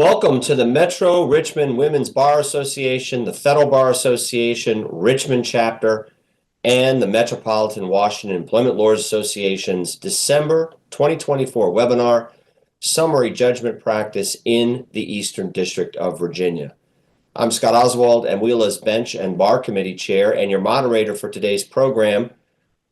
Welcome to the Metro Richmond Women's Bar Association, the Federal Bar Association, Richmond Chapter, and the Metropolitan Washington Employment Lawyers Association's December 2024 webinar, Summary Judgment Practice in the Eastern District of Virginia. I'm Scott Oswald, MWELA's Bench and Bar Committee Chair and your moderator for today's program.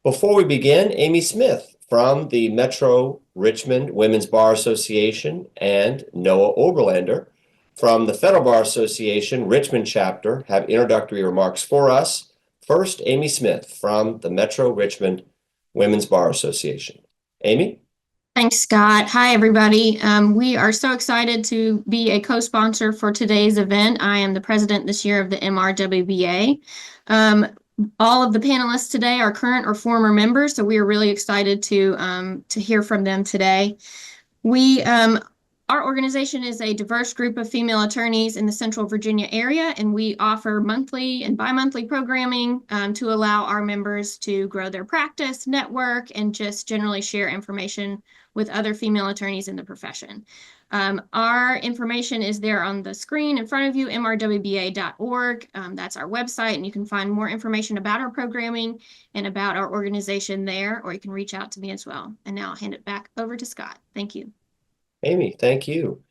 Before we begin, Amy Smith from the Metro Richmond Women's Bar Association and Noah Oberlander from the Federal Bar Association Richmond Chapter have introductory remarks for us. First, Amy Smith from the Metro Richmond Women's Bar Association. Amy? Thanks, Scott. Hi, everybody. We are so excited to be a co-sponsor for today's event. I am the president this year of the MWELA. All of the panelists today are current or former members, so we are really excited to hear from them today. Our organization is a diverse group of female attorneys in the Central Virginia area, and we offer monthly and bi-monthly programming to allow our members to grow their practice, network, and just generally share information with other female attorneys in the profession. Our information is there on the screen in front of you, mrwba.org. That's our website, and you can find more information about our programming and about our organization there, or you can reach out to me as well. And now I'll hand it back over to Scott. Thank you. Amy, thank you.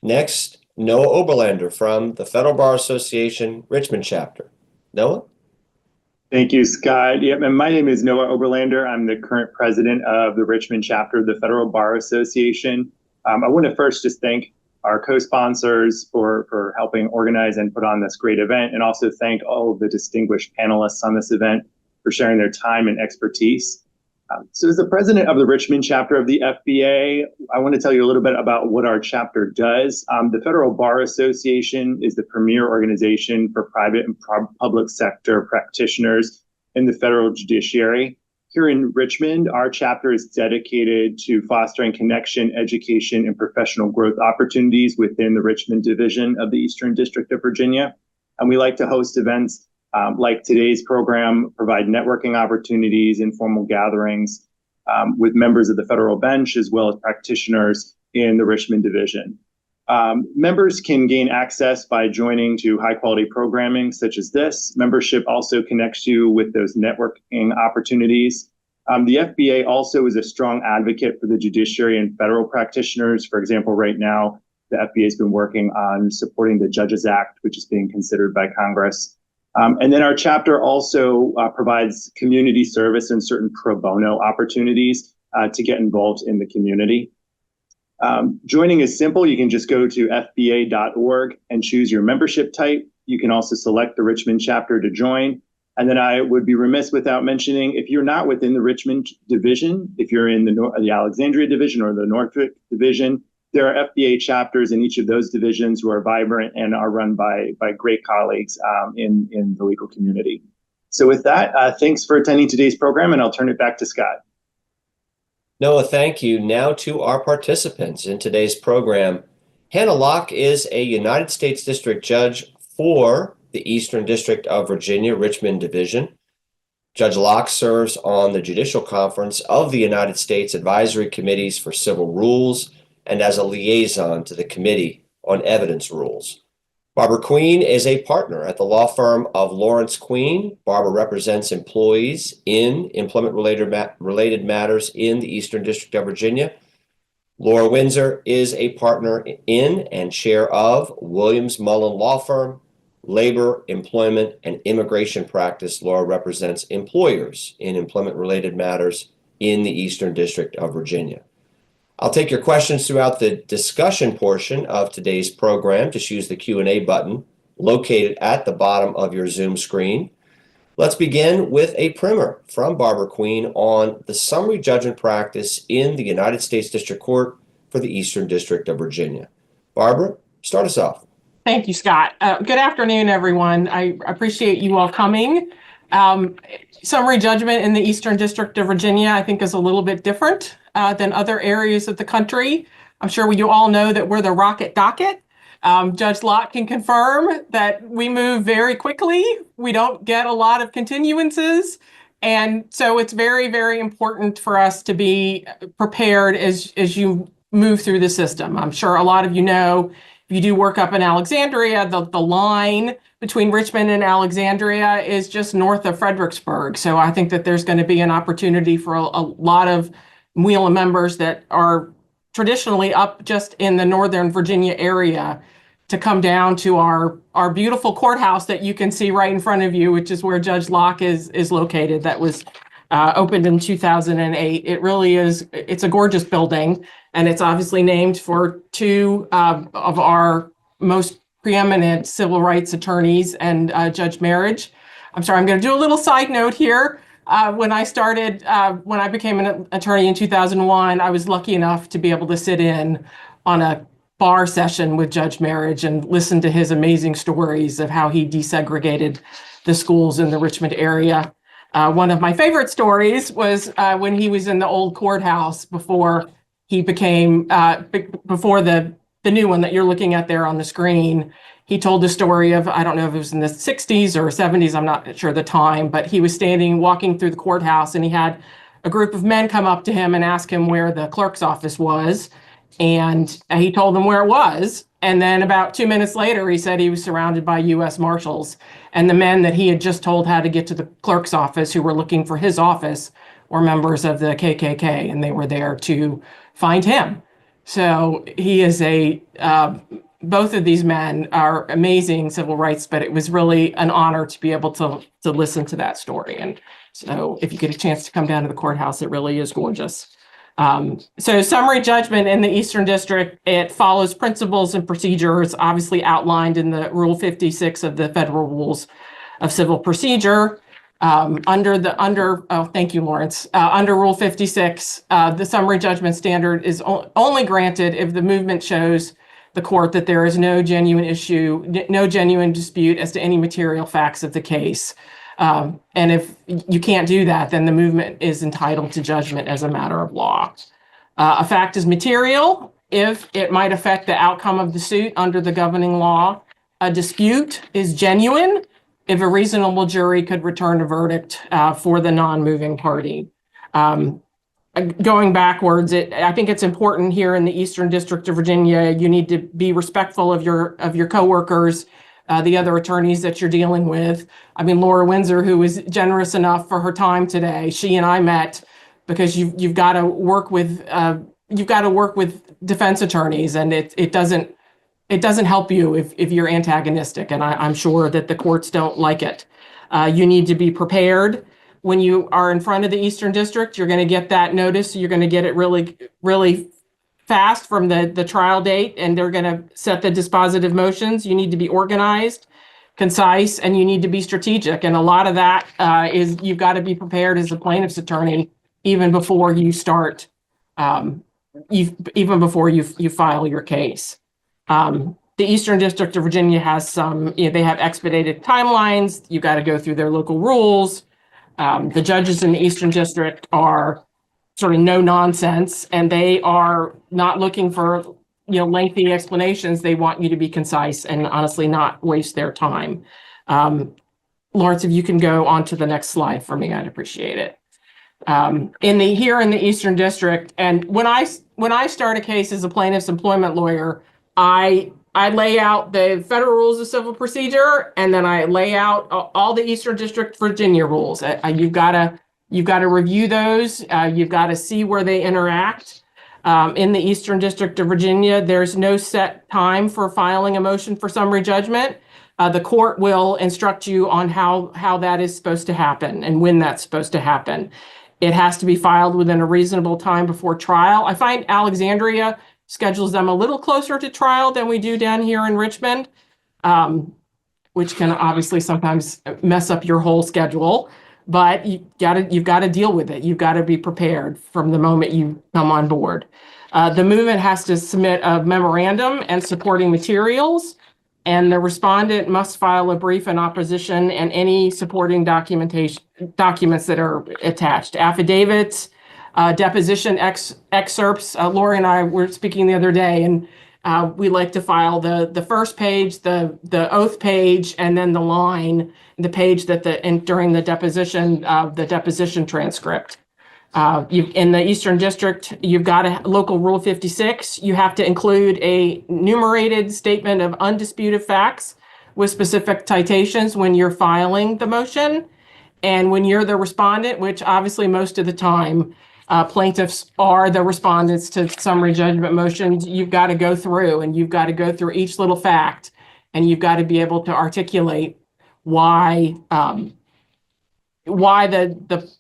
Next, Noah Oberlander from the Federal Bar Association Richmond Chapter. Noah? Thank you, Scott. Yep, and my name is Noah Oberlander. I'm the current president of the Richmond Chapter of the Federal Bar Association. I want to first just thank our co-sponsors for helping organize and put on this great event, and also thank all of the distinguished panelists on this event for sharing their time and expertise. So as the president of the Richmond Chapter of the FBA, I want to tell you a little bit about what our chapter does. The Federal Bar Association is the premier organization for private and public sector practitioners in the federal judiciary. Here in Richmond, our chapter is dedicated to fostering connection, education, and professional growth opportunities within the Richmond division of the Eastern District of Virginia. And we like to host events like today's program, provide networking opportunities, informal gatherings with members of the federal bench, as well as practitioners in the Richmond division. Members can gain access by joining to high-quality programming such as this. Membership also connects you with those networking opportunities. The FBA also is a strong advocate for the judiciary and federal practitioners. For example, right now, the FBA has been working on supporting the Judges Act, which is being considered by Congress. And then our chapter also provides community service and certain pro bono opportunities to get involved in the community. Joining is simple. You can just go to fba.org and choose your membership type. You can also select the Richmond chapter to join. And then I would be remiss without mentioning, if you're not within the Richmond division, if you're in the Alexandria division or the Norfolk division, there are FBA chapters in each of those divisions who are vibrant and are run by great colleagues in the legal community. So with that, thanks for attending today's program, and I'll turn it back to Scott. Noah, thank you. Now to our participants in today's program. Hannah Lauck is a United States District Judge for the Eastern District of Virginia, Richmond Division. Judge Lauck serves on the Judicial Conference of the United States Advisory Committees for Civil Rules and as a liaison to the Committee on Evidence Rules. Barbara Queen is a partner at the law firm of Lawrence Queen. Barbara represents employees in employment-related matters in the Eastern District of Virginia. Laura Windsor is a partner in and chair of Williams Mullen Law Firm, Labor, Employment, and Immigration Practice. Laura represents employers in employment-related matters in the Eastern District of Virginia. I'll take your questions throughout the discussion portion of today's program. Just use the Q&A button located at the bottom of your Zoom screen. Let's begin with a primer from Barbara Queen on the summary judgment practice in the United States District Court for the Eastern District of Virginia. Barbara, start us off. Thank you, Scott. Good afternoon, everyone. I appreciate you all coming. Summary judgment in the Eastern District of Virginia, I think, is a little bit different than other areas of the country. I'm sure you all know that we're the rocket docket. Judge Lauck can confirm that we move very quickly. We don't get a lot of continuances. And so it's very, very important for us to be prepared as you move through the system. I'm sure a lot of you know If you do work up in Alexandria, the line between Richmond and Alexandria is just north of Fredericksburg. So I think that there's going to be an opportunity for a lot of MWELA members that are traditionally up just in the Northern Virginia area to come down to our beautiful courthouse that you can see right in front of you, which is where Judge Lauck is located. That was opened in 2008. It really is, it's a gorgeous building, and it's obviously named for two of our most preeminent civil rights attorneys and Judge Marriage. I'm sorry, I'm going to do a little side note here. When I became an attorney in 2001, I was lucky enough to be able to sit in on a bar session with Judge Marriage and listen to his amazing stories of how he desegregated the schools in the Richmond area. One of my favorite stories was when he was in the old courthouse before he became, before the new one that you're looking at there on the screen. He told the story of, I don't know if it was in the 60s or 70s, I'm not sure the time, but he was walking through the courthouse, and he had a group of men come up to him and ask him where the clerk's office was. And he told them where it was. And then about 2 minutes later, he said he was surrounded by U.S. Marshals. And the men that he had just told how to get to the clerk's office, who were looking for his office, were members of the KKK, and they were there to find him. So he is both of these men are amazing civil rights, but it was really an honor to be able to listen to that story. And so if you get a chance to come down to the courthouse, it really is gorgeous. So summary judgment in the Eastern District, it follows principles and procedures obviously outlined in the Rule 56 of the Federal Rules of Civil Procedure. Thank you, Lawrence. Under Rule 56, the summary judgment standard is only granted if the movement shows the court that there is no genuine issue, no genuine dispute as to any material facts of the case. And if you can't do that, then the movement is entitled to judgment as a matter of law. A fact is material if it might affect the outcome of the suit under the governing law. A dispute is genuine if a reasonable jury could return a verdict for the non-moving party. Going backwards, I think it's important here in the Eastern District of Virginia, you need to be respectful of your coworkers, the other attorneys that you're dealing with. I mean, Laura Windsor, who was generous enough for her time today, she and I met because you've got to work with defense attorneys, and it doesn't help you if you're antagonistic, and I'm sure that the courts don't like it. You need to be prepared. When you are in front of the Eastern District, you're going to get that notice. You're going to get it really, really fast from the trial date, and they're going to set the dispositive motions. You need to be organized, concise, and you need to be strategic. And a lot of that is you've got to be prepared as a plaintiff's attorney even before you start, even before you file your case. The Eastern District of Virginia has they have expedited timelines. You've got to go through their local rules. The judges in the Eastern District are sort of no nonsense, and they are not looking for lengthy explanations. They want you to be concise and honestly not waste their time. Lawrence, if you can go on to the next slide for me, I'd appreciate it. Here in the Eastern District, and when I start a case as a plaintiff's employment lawyer, I lay out the Federal Rules of Civil Procedure, and then I lay out all the Eastern District Virginia rules. You've got to review those. You've got to see where they interact. In the Eastern District of Virginia, there's no set time for filing a motion for summary judgment. The court will instruct you on how that is supposed to happen and when that's supposed to happen. It has to be filed within a reasonable time before trial. I find Alexandria schedules them a little closer to trial than we do down here in Richmond, which can obviously sometimes mess up your whole schedule, but you've got to deal with it. You've got to be prepared from the moment you come on board. The movement has to submit a memorandum and supporting materials, and the respondent must file a brief in opposition and any supporting documents that are attached. Affidavits, deposition excerpts. Lori and I were speaking the other day, and we like to file the first page, the oath page, and then the page that during the deposition transcript. In the Eastern District, you've got a local Rule 56. You have to include a enumerated statement of undisputed facts with specific citations when you're filing the motion. And when you're the respondent, which obviously most of the time plaintiffs are the respondents to summary judgment motions, you've got to go through and you've got to go through each little fact, and you've got to be able to articulate why the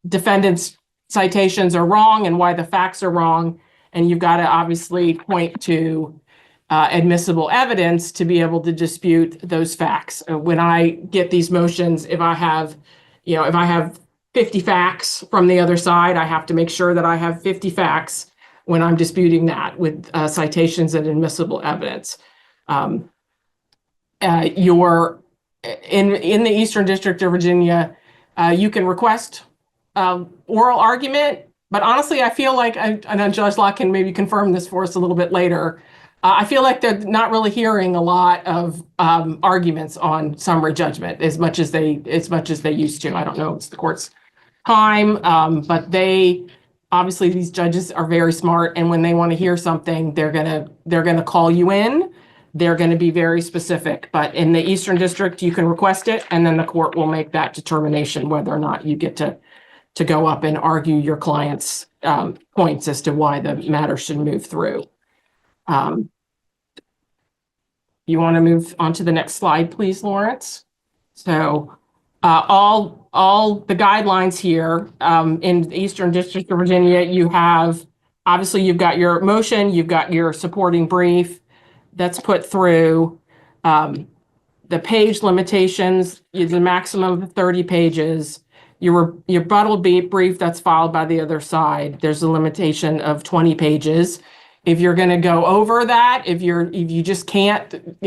defendant's citations are wrong and why the facts are wrong. And you've got to obviously point to admissible evidence to be able to dispute those facts. When I get these motions, if I have 50 facts from the other side, I have to make sure that I have 50 facts when I'm disputing that with citations and admissible evidence. In the Eastern District of Virginia, you can request oral argument, but honestly, I feel like, I know Judge Lauck can maybe confirm this for us a little bit later. I feel like they're not really hearing a lot of arguments on summary judgment as much as they used to. I don't know if it's the court's time, but obviously these judges are very smart, and when they want to hear something, they're gonna call you in. They're going to be very specific. But in the Eastern District, you can request it, and then the court will make that determination whether or not you get to go up and argue your client's points as to why the matter should move through. You want to move on to the next slide, please, Lawrence? So all the guidelines here in the Eastern District of Virginia, you've got your motion, you've got your supporting brief that's put through. The page limitations is a maximum of 30 pages. Your rebuttal brief that's filed by the other side, there's a limitation of 20 pages. If you're going to go over that, if you just can't,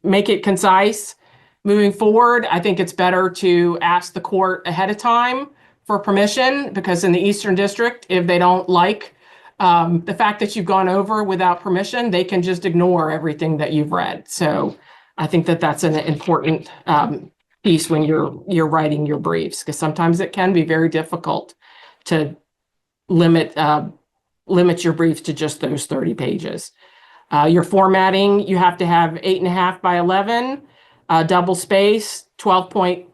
make it concise moving forward, I think it's better to ask the court ahead of time for permission, because in the Eastern District, if they don't like the fact that you've gone over without permission, they can just ignore everything that you've read. So I think that that's an important piece when you're writing your briefs, because sometimes it can be very difficult to limit your briefs to just those 30 pages. Your formatting, you have to have 8.5 by 11, double space, 12-point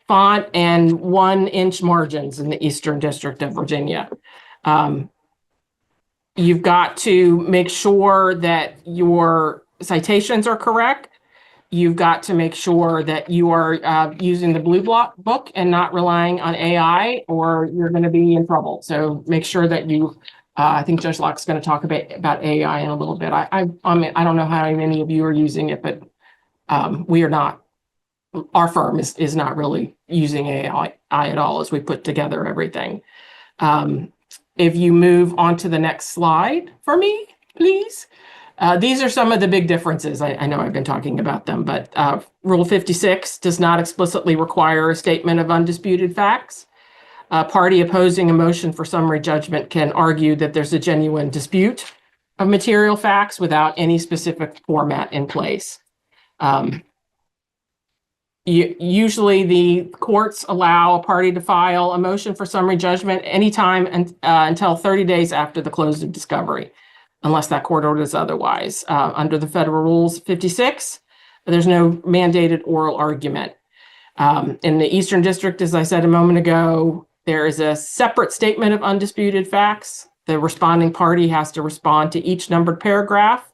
font, and 1-inch margins in the Eastern District of Virginia. You've got to make sure that your citations are correct. You've got to make sure that you are using the Blue Book and not relying on AI, or you're going to be in trouble. So make sure that I think Judge Lauck's going to talk about AI in a little bit. I don't know how many of you are using it, but we are not. Our firm is not really using AI at all as we put together everything. If you move on to the next slide for me, please. These are some of the big differences. I know I've been talking about them, but Rule 56 does not explicitly require a statement of undisputed facts. A party opposing a motion for summary judgment can argue that there's a genuine dispute of material facts without any specific format in place. Usually the courts allow a party to file a motion for summary judgment anytime until 30 days after the close of discovery, unless that court orders otherwise. Under the Federal Rules 56, there's no mandated oral argument. In the Eastern District, as I said a moment ago, there is a separate statement of undisputed facts. The responding party has to respond to each numbered paragraph.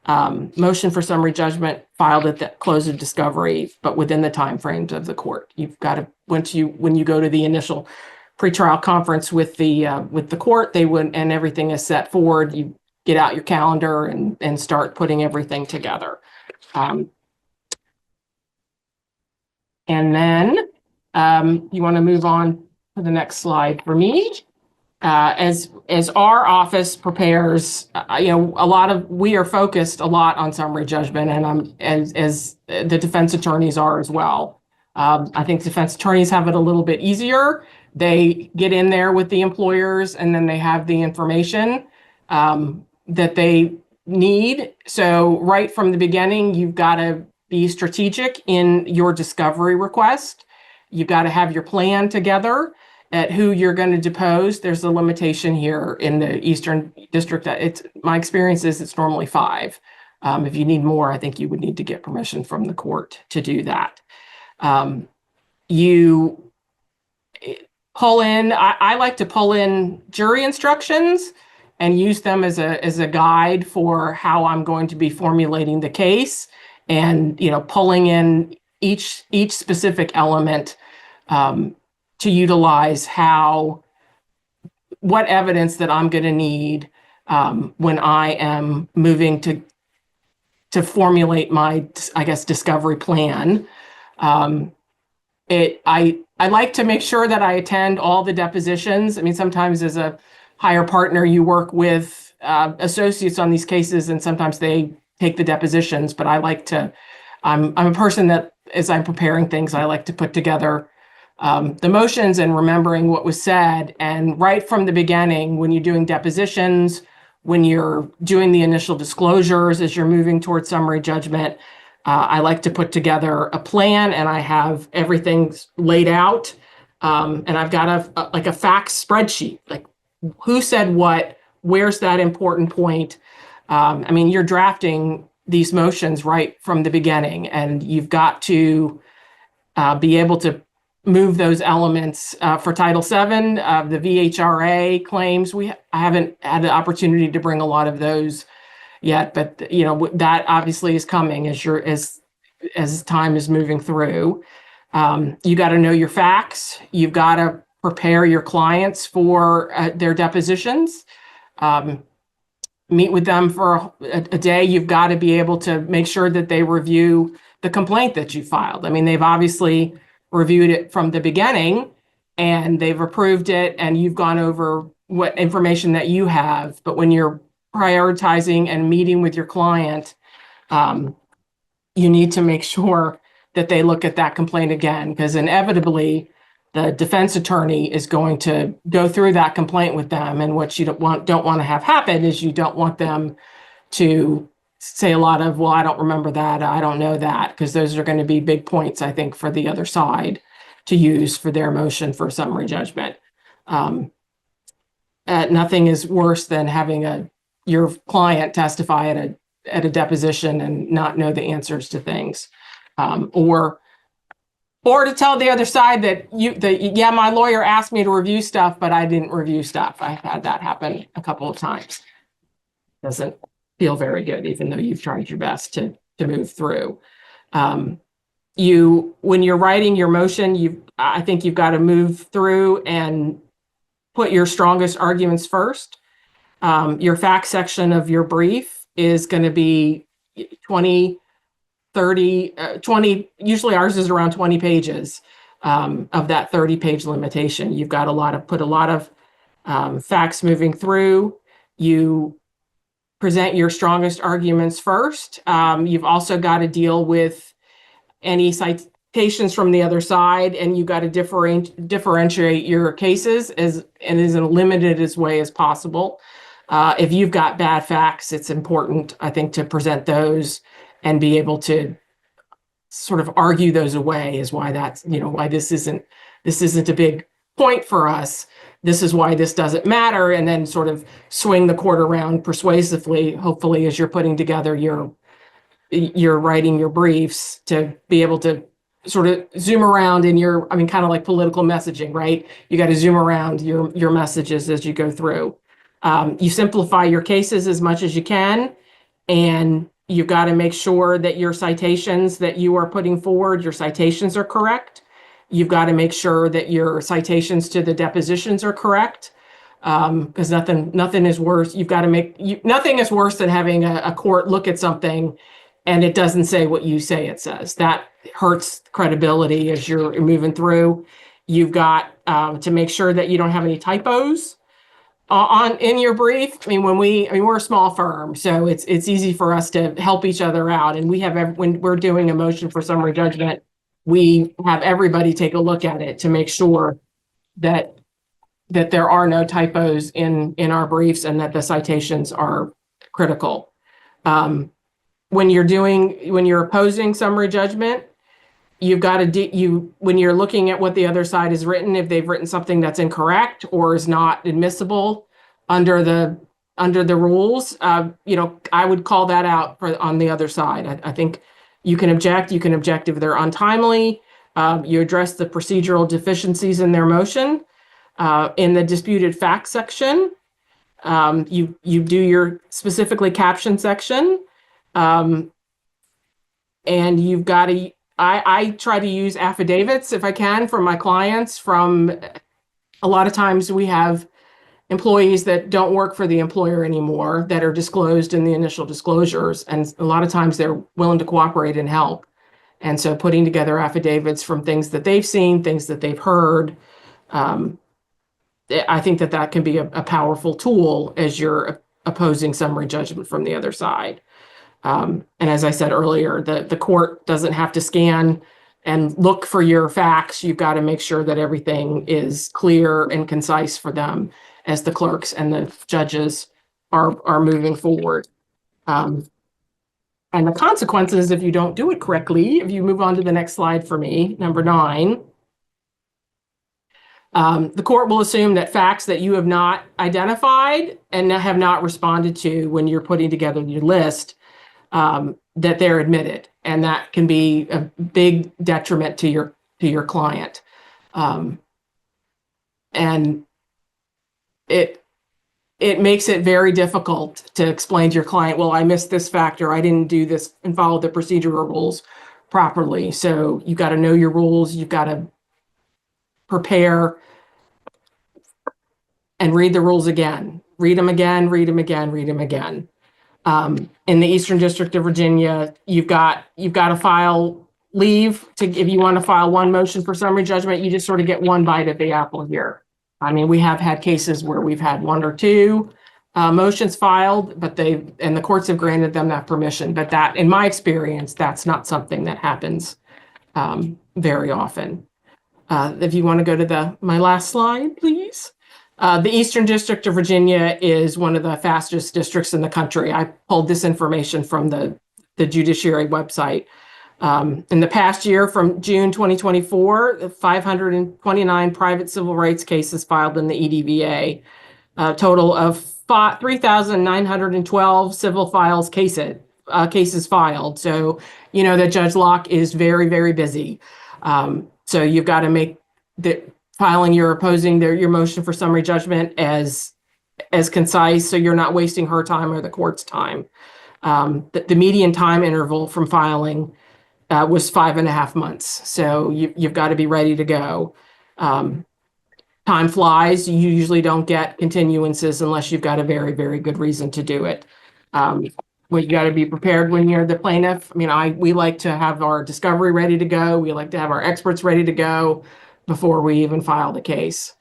Motion for summary judgment filed at the close of discovery, but within the timeframes of the court. You've got to, when you go to the initial pretrial conference with the court, and everything is set forward, you get out your calendar and start putting everything together. And then you want to move on to the next slide for me. As our office prepares, we are focused a lot on summary judgment, and as the defense attorneys are as well. I think defense attorneys have it a little bit easier. They get in there with the employers, and then they have the information that they need. So right from the beginning, you've got to be strategic in your discovery request. You've got to have your plan together. at who you're going to depose, there's a limitation here in the Eastern District. My experience is it's normally 5. If you need more, I think you would need to get permission from the court to do that. You pull in, I like to pull in jury instructions and use them as a guide for how I'm going to be formulating the case, and pulling in each specific element to utilize what evidence that I'm going to need when I am moving to formulate my, I guess, discovery plan. I like to make sure that I attend all the depositions. I mean, sometimes as a higher partner, you work with associates on these cases, and sometimes they take the depositions, but I'm a person that, as I'm preparing things, I like to put together the motions and remembering what was said. And right from the beginning, when you're doing depositions, when you're doing the initial disclosures, as you're moving towards summary judgment, I like to put together a plan, and I have everything laid out. And I've got a facts spreadsheet, like who said what, where's that important point. I mean, you're drafting these motions right from the beginning, and you've got to be able to move those elements for Title VII, the VHRA claims. I haven't had the opportunity to bring a lot of those yet, but that obviously is coming as time is moving through. You got to know your facts. You've got to prepare your clients for their depositions. Meet with them for a day. You've got to be able to make sure that they review the complaint that you filed. I mean, they've obviously reviewed it from the beginning, and they've approved it, and you've gone over what information that you have. But when you're prioritizing and meeting with your client, you need to make sure that they look at that complaint again, because inevitably the defense attorney is going to go through that complaint with them. And what you don't want to have happen is you don't want them to say a lot of, well, I don't remember that, I don't know that, because those are going to be big points, I think, for the other side to use for their motion for summary judgment. Nothing is worse than having your client testify at a deposition and not know the answers to things, or to tell the other side that my lawyer asked me to review stuff, but I didn't review stuff. I've had that happen a couple of times. Doesn't feel very good, even though you've tried your best to move through. When you're writing your motion, I think you've got to move through and put your strongest arguments first. Your fact section of your brief is going to be 20, usually ours is around 20 pages of that 30-page limitation. You've got put a lot of facts moving through. You present your strongest arguments first. You've also got to deal with any citations from the other side, and you've got to differentiate your cases as limited as way as possible. If you've got bad facts, it's important, I think, to present those and be able to sort of argue those away, is why why this isn't a big point for us. This is why this doesn't matter, and then sort of swing the court around persuasively, hopefully, as you're putting together you're writing your briefs, to be able to sort of zoom around in kind of like political messaging, right? You got to zoom around your messages as you go through. You simplify your cases as much as you can, and you've got to make sure that your citations that you are putting forward, your citations are correct. You've got to make sure that your citations to the depositions are correct, because nothing is worse. Nothing is worse than having a court look at something and it doesn't say what you say it says. That hurts credibility as you're moving through. You've got to make sure that you don't have any typos in your brief. I mean, we're a small firm, so it's easy for us to help each other out. And when we're doing a motion for summary judgment, we have everybody take a look at it to make sure that there are no typos in our briefs and that the citations are critical. When you're opposing summary judgment, you've got to when you're looking at what the other side has written, if they've written something that's incorrect or is not admissible under the rules, I would call that out on the other side. I think you can object. You can object if they're untimely. You address the procedural deficiencies in their motion. In the disputed facts section, you do your specifically captioned section, and you've got to. I try to use affidavits if I can from my clients. From a lot of times we have employees that don't work for the employer anymore that are disclosed in the initial disclosures, and a lot of times they're willing to cooperate and help. And so putting together affidavits from things that they've seen, things that they've heard, I think that can be a powerful tool as you're opposing summary judgment from the other side. And as I said earlier, the court doesn't have to scan and look for your facts. You've got to make sure that everything is clear and concise for them as the clerks and the judges are moving forward. And the consequences, if you don't do it correctly, if you move on to the next slide for me, number 9, the court will assume that facts that you have not identified and have not responded to when you're putting together your list, that they're admitted, and that can be a big detriment to your client. And it makes it very difficult to explain to your client, well, I missed this factor, I didn't do this and follow the procedural rules properly. So you've got to know your rules, you've got to prepare and read the rules again. Read them again, read them again, read them again. In the Eastern District of Virginia, you've got to file leave if you want to file one motion for summary judgment, you just sort of get one bite at the apple here. I mean, we have had cases where we've had 1 or 2 motions filed, but the courts have granted them that permission. But that, in my experience, that's not something that happens very often. If you want to go to my last slide, please. The Eastern District of Virginia is one of the fastest districts in the country. I pulled this information from the judiciary website. In the past year, from June 2024, 529 private civil rights cases filed in the EDVA, a total of 3,912 civil cases filed. So, that Judge Lauck is very, very busy. So you've got to make filing your motion for summary judgment as concise, so you're not wasting her time or the court's time. The median time interval from filing was 5.5 months. So you've got to be ready to go. Time flies. You usually don't get continuances unless you've got a very, very good reason to do it. You got to be prepared when you're the plaintiff. I mean, we like to have our discovery ready to go. We like to have our experts ready to go before we even file the case.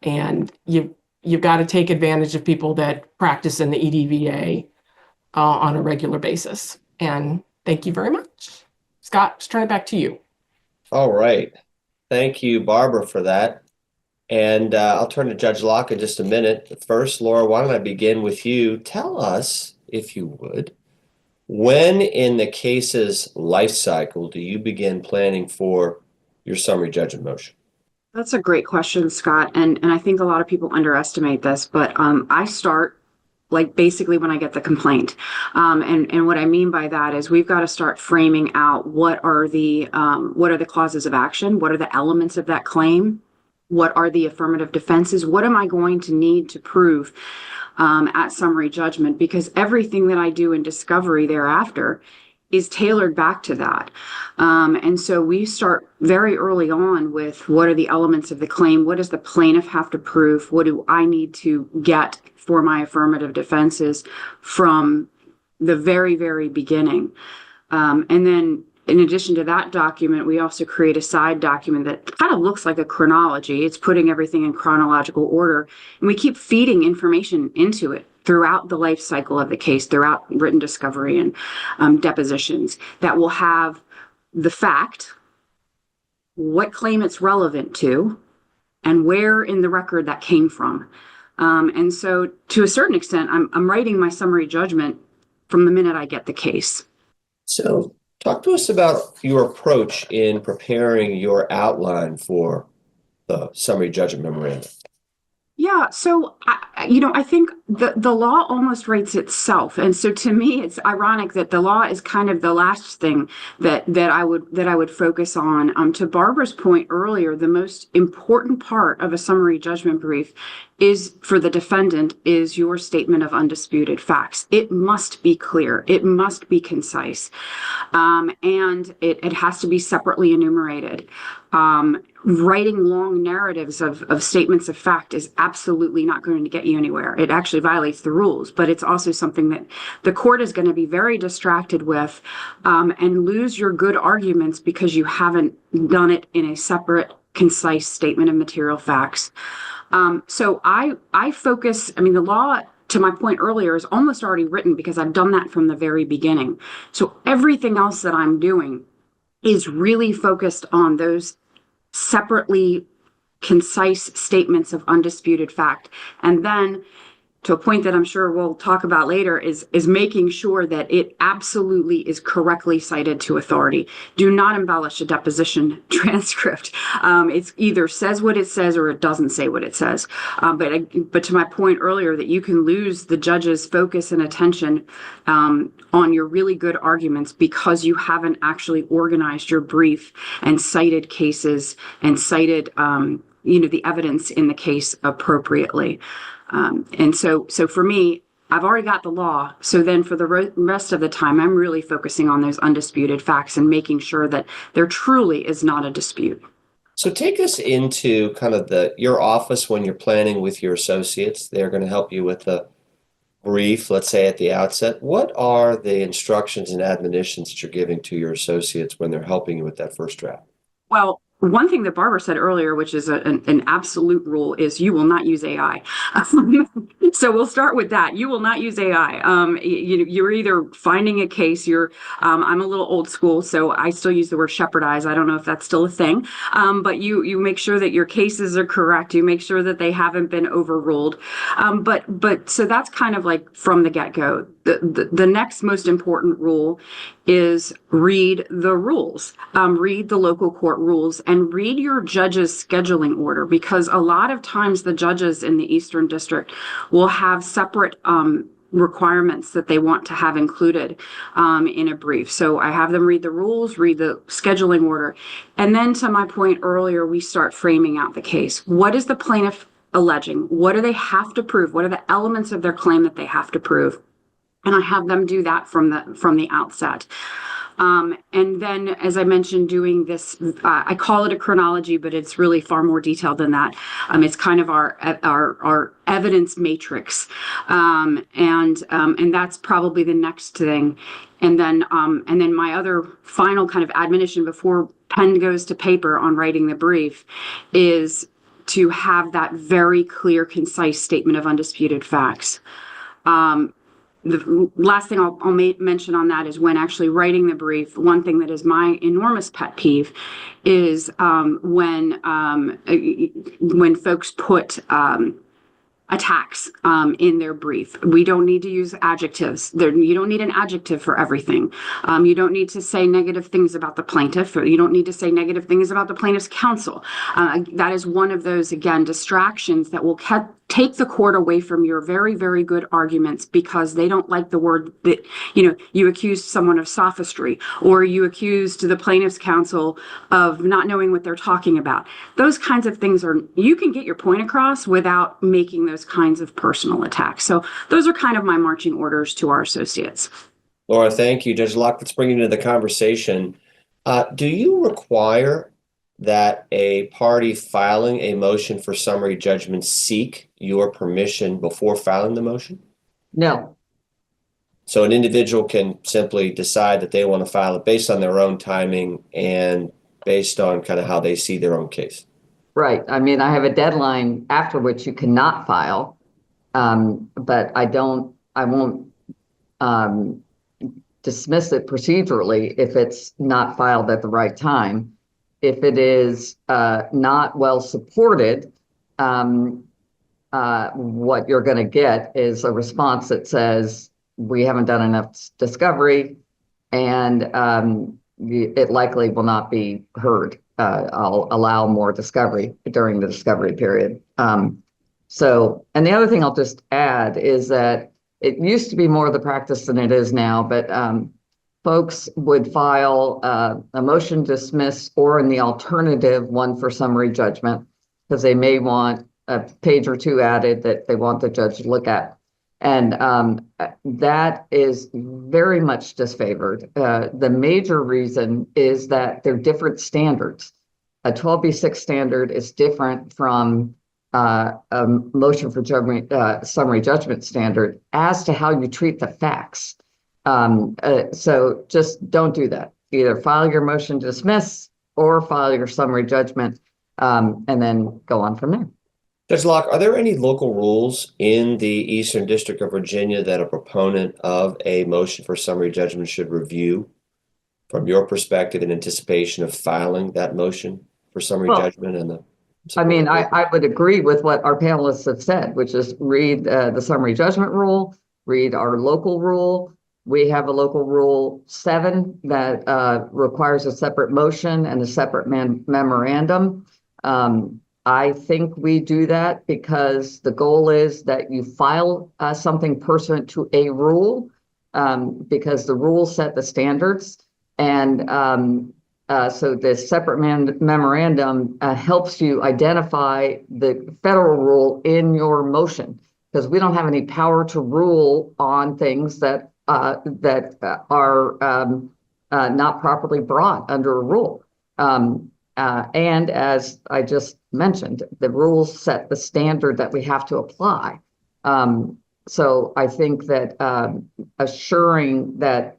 And you've got to take advantage of people that practice in the EDVA on a regular basis. And thank you very much. Scott, just turn it back to you. All right. Thank you, Barbara, for that. And I'll turn to Judge Lauck in just a minute. First, Laura, why don't I begin with you? Tell us, if you would, when in the case's life cycle do you begin planning for your summary judgment motion? That's a great question, Scott. And I think a lot of people underestimate this, but I start basically when I get the complaint. And what I mean by that is we've got to start framing out what are the causes of action? What are the elements of that claim? What are the affirmative defenses? What am I going to need to prove at summary judgment? Because everything that I do in discovery thereafter is tailored back to that. And so we start very early on with what are the elements of the claim? What does the plaintiff have to prove? What do I need to get for my affirmative defenses from the very, very beginning? And then in addition to that document, we also create a side document that kind of looks like a chronology. It's putting everything in chronological order. And we keep feeding information into it throughout the life cycle of the case, throughout written discovery and depositions that will have the fact, what claim it's relevant to, and where in the record that came from. And so to a certain extent, I'm writing my summary judgment from the minute I get the case. So Talk to us about your approach in preparing your outline for the summary judgment memorandum. Yeah, so I think the law almost writes itself, and so to me, it's ironic that the law is kind of the last thing that I would focus on. To Barbara's point earlier, the most important part of a summary judgment brief is for the defendant is your statement of undisputed facts. It must be clear, it must be concise, and it has to be separately enumerated. Writing long narratives of statements of fact is absolutely not going to get you anywhere. It actually violates the rules, but it's also something that the court is going to be very distracted with, and lose your good arguments because you haven't done it in a separate, concise statement of material facts. So I focus, the law, to my point earlier, is almost already written because I've done that from the very beginning. So everything else that I'm doing is really focused on those separately concise statements of undisputed fact. And then, to a point that I'm sure we'll talk about later, is making sure that it absolutely is correctly cited to authority. Do not embellish a deposition transcript. It's either says what it says or it doesn't say what it says. But to my point earlier, that you can lose the judge's focus and attention on your really good arguments because you haven't actually organized your brief and cited cases and cited the evidence in the case appropriately. And so for me, I've already got the law. So then for the rest of the time, I'm really focusing on those undisputed facts and making sure that there truly is not a dispute. So take us into kind of your office when you're planning with your associates. They're going to help you with the brief, let's say at the outset. What are the instructions and admonitions that you're giving to your associates when they're helping you with that first draft? Well, one thing that Barbara said earlier, which is an absolute rule, is you will not use AI. So we'll start with that. You will not use AI. You're either finding a case. I'm a little old school, so I still use the word shepherdize. I don't know if that's still a thing. But you make sure that your cases are correct. You make sure that they haven't been overruled. But so that's kind of like from the get-go. The next most important rule is read the rules, read the local court rules, and read your judge's scheduling order, because a lot of times the judges in the Eastern District will have separate requirements that they want to have included in a brief. So I have them read the rules, read the scheduling order, and then, to my point earlier, we start framing out the case. What is the plaintiff alleging? What do they have to prove? What are the elements of their claim that they have to prove? And I have them do that from the outset. And then, as I mentioned, doing this, I call it a chronology, but it's really far more detailed than that. It's kind of our evidence matrix, and that's probably the next thing. And then my other final kind of admonition before pen goes to paper on writing the brief is to have that very clear, concise statement of undisputed facts. The last thing I'll mention on that is when actually writing the brief, one thing that is my enormous pet peeve is when folks put attacks in their brief. We don't need to use adjectives. You don't need an adjective for everything. You don't need to say negative things about the plaintiff, or you don't need to say negative things about the plaintiff's counsel. That is one of those, again, distractions that will take the court away from your very, very good arguments because they don't like the word that, you accused someone of sophistry, or you accused the plaintiff's counsel of not knowing what they're talking about. Those kinds of things you can get your point across without making those kinds of personal attacks. So those are kind of my marching orders to our associates. Laura, thank you. Judge Lauck, let's bring you into the conversation. Do you require that a party filing a motion for summary judgment seek your permission before filing the motion? No. So an individual can simply decide that they want to file it based on their own timing and based on kind of how they see their own case. Right. I have a deadline after which you cannot file, but I won't dismiss it procedurally if it's not filed at the right time. If it is not well supported, what you're going to get is a response that says, we haven't done enough discovery, and it likely will not be heard. I'll allow more discovery during the discovery period. And the other thing I'll just add is that it used to be more of the practice than it is now, but folks would file a motion to dismiss, or in the alternative, one for summary judgment, because they may want a page or two added that they want the judge to look at. And that is very much disfavored. The major reason is that they're different standards. A 12B6 standard is different from a motion for summary judgment standard as to how you treat the facts. So just don't do that. Either file your motion to dismiss or file your summary judgment, and then go on from there. Judge Lauck, are there any local rules in the Eastern District of Virginia that a proponent of a motion for summary judgment should review from your perspective in anticipation of filing that motion for summary judgment? And I would agree with what our panelists have said, which is read the summary judgment rule, read our local rule. We have a local rule 7 that requires a separate motion and a separate memorandum. I think we do that because the goal is that you file something pursuant to a rule, because the rules set the standards. And so the separate memorandum helps you identify the federal rule in your motion, because we don't have any power to rule on things that are not properly brought under a rule. And as I just mentioned, the rules set the standard that we have to apply. So I think that assuring that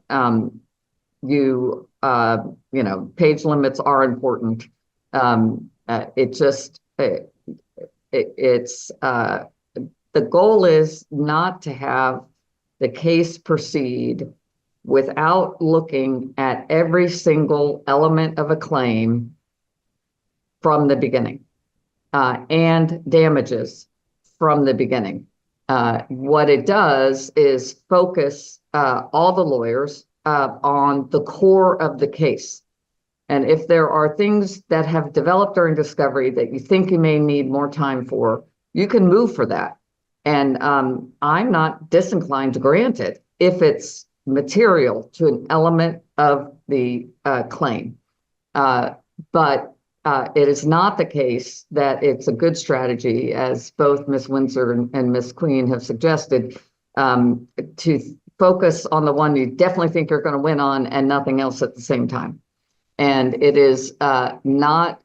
page limits are important. The goal is not to have the case proceed without looking at every single element of a claim from the beginning, and damages from the beginning. What it does is focus all the lawyers on the core of the case. And if there are things that have developed during discovery that you think you may need more time for, you can move for that. And I'm not disinclined to grant it if it's material to an element of the claim. But it is not the case that it's a good strategy, as both Ms. Windsor and Ms. Queen have suggested, to focus on the one you definitely think you're going to win on and nothing else at the same time. And it is not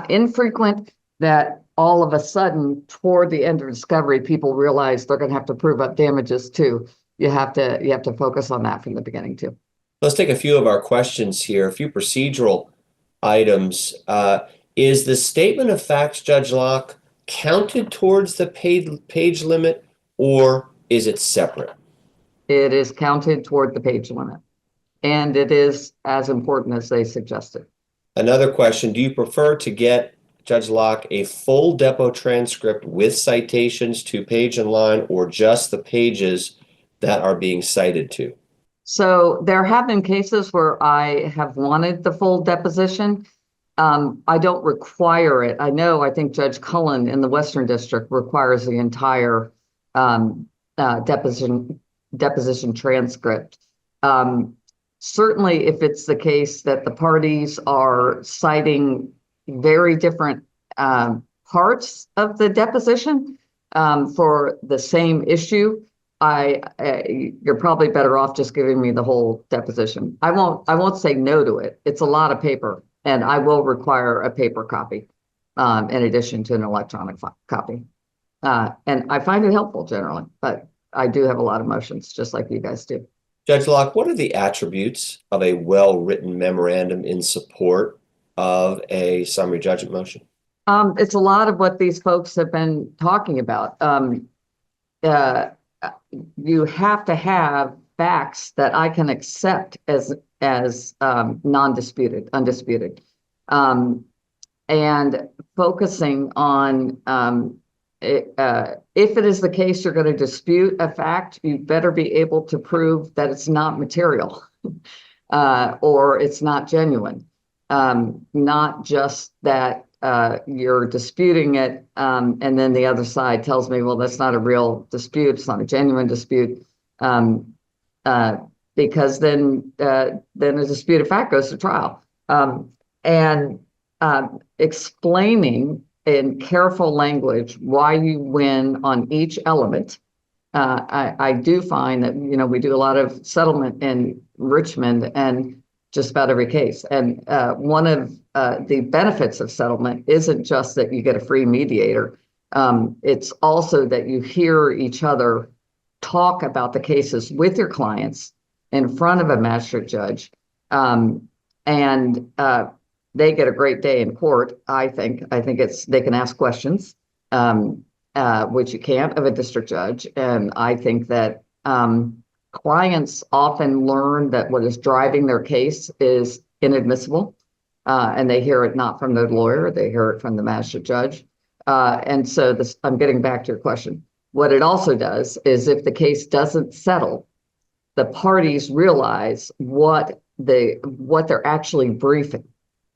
infrequent that all of a sudden, toward the end of discovery, people realize they're going to have to prove up damages too. You have to focus on that from the beginning too. Let's take a few of our questions here, a few procedural items. Is the statement of facts, Judge Lauck, counted towards the page limit, or is it separate? It is counted toward the page limit, and it is as important as they suggested. Another question, do you prefer to get, Judge Lauck, a full depo transcript with citations to page and line, or just the pages that are being cited to? So there have been cases where I have wanted the full deposition. I don't require it. I think Judge Cullen in the Western District requires the entire deposition transcript. Certainly, if it's the case that the parties are citing very different parts of the deposition for the same issue, you're probably better off just giving me the whole deposition. I won't say no to it. It's a lot of paper, and I will require a paper copy in addition to an electronic copy. And I find it helpful generally, but I do have a lot of motions, just like you guys do. Judge Lauck, what are the attributes of a well-written memorandum in support of a summary judgment motion? It's a lot of what these folks have been talking about. You have to have facts that I can accept as non-disputed, undisputed, and focusing on if it is the case you're going to dispute a fact, you better be able to prove that it's not material or it's not genuine. Not just that you're disputing it, and then the other side tells me, well, that's not a real dispute, it's not a genuine dispute, because then a disputed fact goes to trial. And explaining in careful language why you win on each element. I do find that, we do a lot of settlement in Richmond and just about every case. And one of the benefits of settlement isn't just that you get a free mediator. It's also that you hear each other talk about the cases with your clients in front of a magistrate judge. And they get a great day in court. I think they can ask questions, which you can't of a district judge. And I think that clients often learn that what is driving their case is inadmissible, and they hear it not from their lawyer, they hear it from the magistrate judge. And so I'm getting back to your question. What it also does is if the case doesn't settle, the parties realize what they're actually briefing,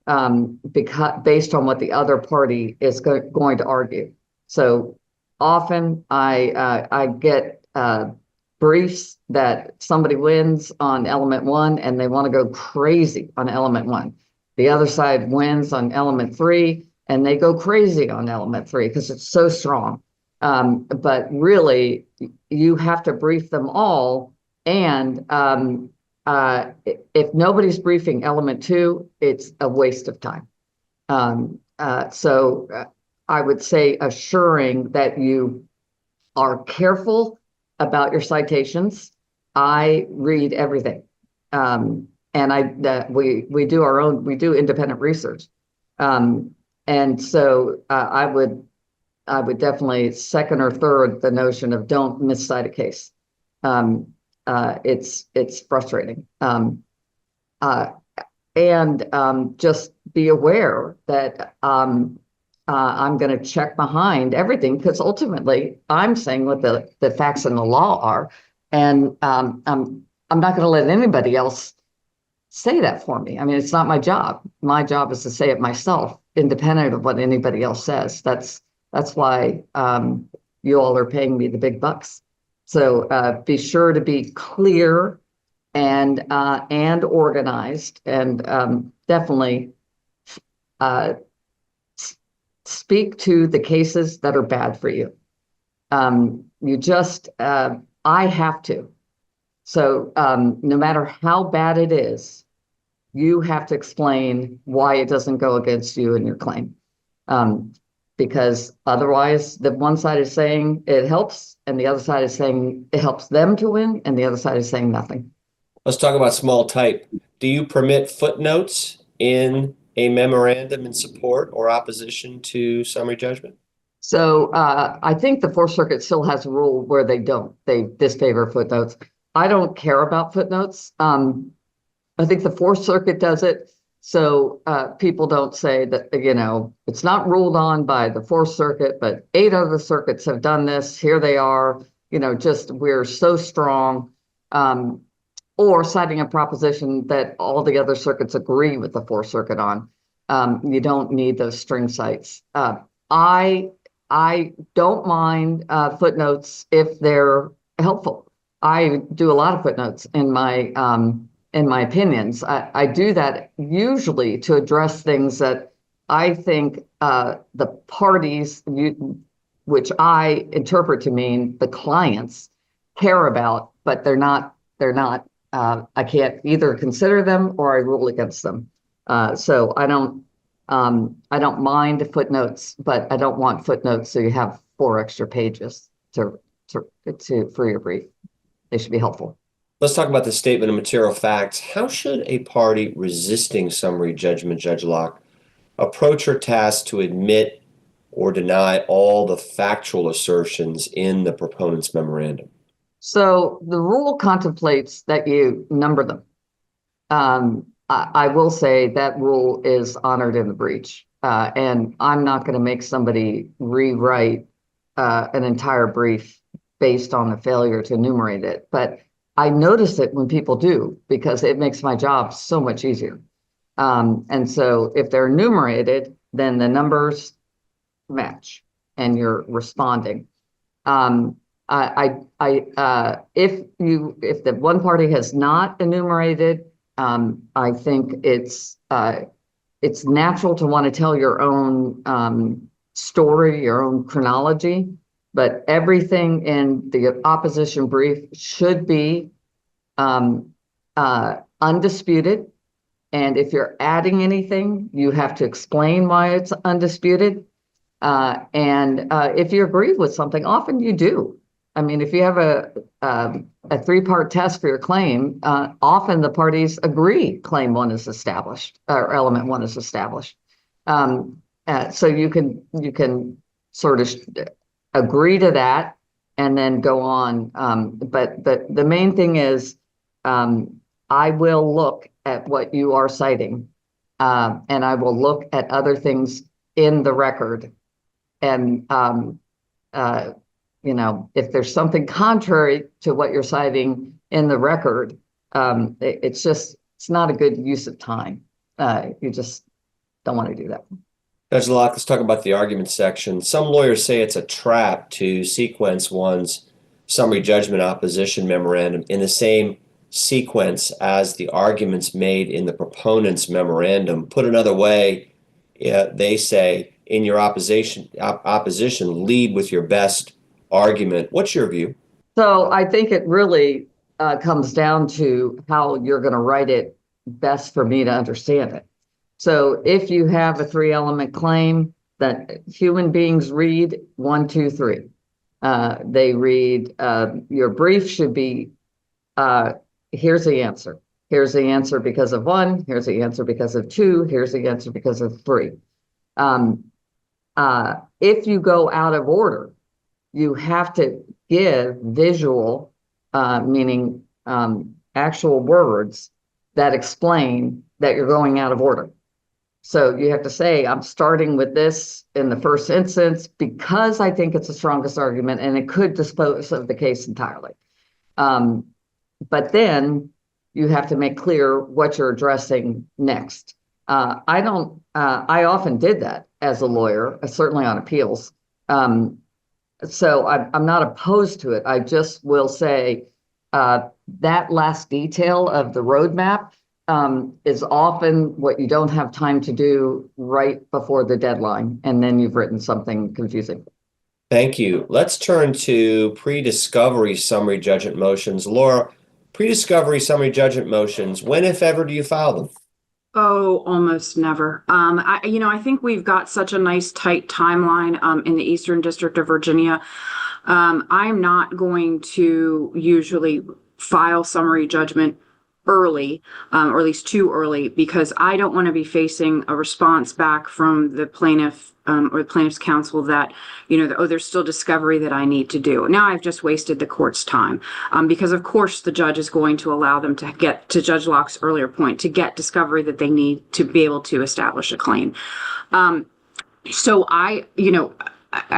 because based on what the other party is going to argue. So often I get briefs that somebody wins on element 1 and they want to go crazy on element 1. The other side wins on element 3 and they go crazy on element 3 because it's so strong. But really, you have to brief them all. And if nobody's briefing element 2, it's a waste of time. So I would say assuring that you are careful about your citations. I read everything. And we do independent research. And so I would definitely second or third the notion of don't miscite a case. It's frustrating. And just be aware that I'm going to check behind everything, because ultimately I'm saying what the facts and the law are, and I'm not going to let anybody else say that for me. I mean, it's not my job. My job is to say it myself, independent of what anybody else says. That's why you all are paying me the big bucks. So be sure to be clear and organized, and definitely speak to the cases that are bad for you. I have to. So no matter how bad it is, you have to explain why it doesn't go against you and your claim. Because otherwise the one side is saying it helps and the other side is saying it helps them to win, and the other side is saying nothing. Let's talk about small type. Do you permit footnotes in a memorandum in support or opposition to summary judgment? So I think the Fourth Circuit still has a rule where they disfavor footnotes. I don't care about footnotes. I think the Fourth Circuit does it. So people don't say that, it's not ruled on by the Fourth Circuit, but 8 other circuits have done this. Here they are, we're so strong. Or citing a proposition that all the other circuits agree with the Fourth Circuit on. You don't need those string cites. I don't mind footnotes if they're helpful. I do a lot of footnotes in my opinions. I do that usually to address things that I think the parties, which I interpret to mean the clients, care about, but they're not. I can't either consider them or I rule against them. So I don't mind footnotes, but I don't want footnotes so you have 4 extra pages for your brief. They should be helpful. Let's talk about the statement of material facts. How should a party resisting summary judgment, Judge Lauck, approach her task to admit or deny all the factual assertions in the proponent's memorandum? So the rule contemplates that you number them. I will say that rule is honored in the breach. And I'm not going to make somebody rewrite an entire brief based on the failure to enumerate it. But I notice it when people do, because it makes my job so much easier. And so if they're enumerated, then the numbers match and you're responding. If the one party has not enumerated, I think it's natural to want to tell your own story, your own chronology, but everything in the opposition brief should be undisputed. And if you're adding anything, you have to explain why it's undisputed. And if you agree with something, often you do. I mean, if you have a 3-part test for your claim, often the parties agree claim 1 is established or element 1 is established. So you can sort of agree to that and then go on. But the main thing is, I will look at what you are citing, and I will look at other things in the record. And, if there's something contrary to what you're citing in the record, it's not a good use of time. You just don't want to do that. Judge Lauck, let's talk about the argument section. Some lawyers say it's a trap to sequence one's summary judgment opposition memorandum in the same sequence as the arguments made in the proponent's memorandum. Put another way, they say in your opposition, lead with your best argument. What's your view? So I think it really comes down to how you're going to write it best for me to understand it. So if you have a 3-element claim that human beings read 1, 2, 3, they read your brief should be here's the answer. Here's the answer because of 1. Here's the answer because of 2. Here's the answer because of 3. If you go out of order, you have to give visual, meaning actual words that explain that you're going out of order. So you have to say, I'm starting with this in the first instance because I think it's the strongest argument and it could dispose of the case entirely. But then you have to make clear what you're addressing next. I often did that as a lawyer, certainly on appeals. So I'm not opposed to it. I just will say that last detail of the roadmap is often what you don't have time to do right before the deadline, and then you've written something confusing. Thank you. Let's turn to pre-discovery summary judgment motions. Laura, pre-discovery summary judgment motions, when, if ever, do you file them? Oh, almost never. I think we've got such a nice tight timeline in the Eastern District of Virginia. I'm not going to usually file summary judgment early, or at least too early, because I don't want to be facing a response back from the plaintiff or the plaintiff's counsel that, there's still discovery that I need to do. Now I've just wasted the court's time because, of course, the judge is going to allow them to get, to Judge Lauck's earlier point, to get discovery that they need to be able to establish a claim. So I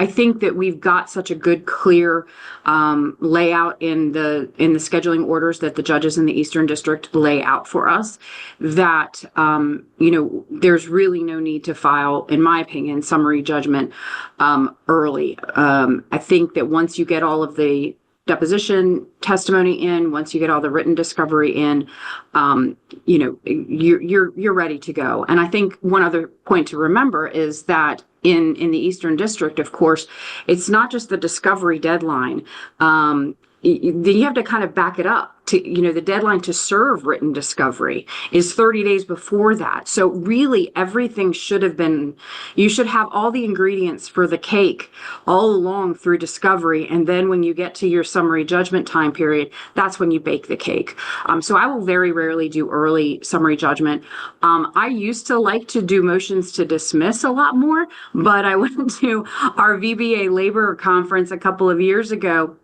think that we've got such a good, clear layout in the scheduling orders that the judges in the Eastern District lay out for us that, there's really no need to file, in my opinion, summary judgment early. I think that once you get all of the deposition testimony in, once you get all the written discovery in, you're ready to go. And I think one other point to remember is that in the Eastern District, of course, it's not just the discovery deadline. Then you have to kind of back it up to, the deadline to serve written discovery is 30 days before that. So really everything should have been, you should have all the ingredients for the cake all along through discovery. And then when you get to your summary judgment time period, that's when you bake the cake. So I will very rarely do early summary judgment. I used to like to do motions to dismiss a lot more, but I went to our VBA labor conference a couple of years ago.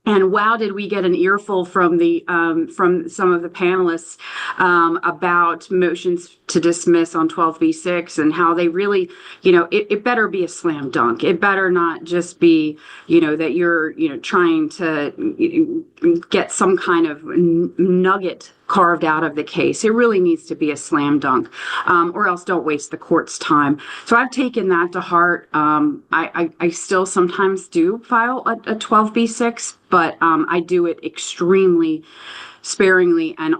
And wow, did we get an earful from from some of the panelists about motions to dismiss on 12b6 and how they really, it better be a slam dunk. It better not just be, that you're, trying to get some kind of nugget carved out of the case. It really needs to be a slam dunk, or else don't waste the court's time. So I've taken that to heart. I still sometimes do file a 12b6, but I do it extremely sparingly and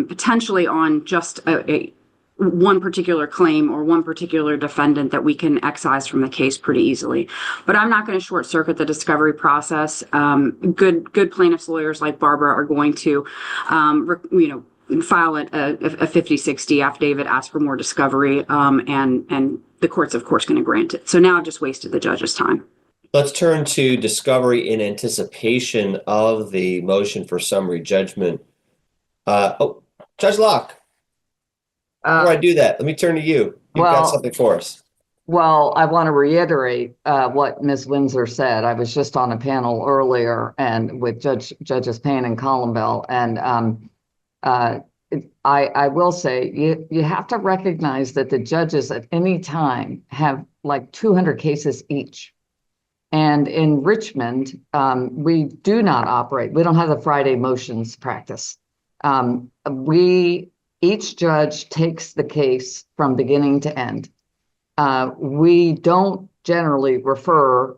potentially on just a one particular claim or one particular defendant that we can excise from the case pretty easily. But I'm not going to short circuit the discovery process. Good plaintiffs lawyers like Barbara are going to, file a 50/60 affidavit, ask for more discovery, and the court's of course going to grant it. So now I've just wasted the judge's time. Let's turn to discovery in anticipation of the motion for summary judgment. Judge Lauck. Before I do that, let me turn to you. You've got something for us. Well, I want to reiterate what Ms. Windsor said. I was just on a panel earlier and with Judges Payne and Columbell, and I will say you have to recognize that the judges at any time have like 200 cases each. And in Richmond, we do not operate. We don't have the Friday motions practice. Each judge takes the case from beginning to end. We don't generally refer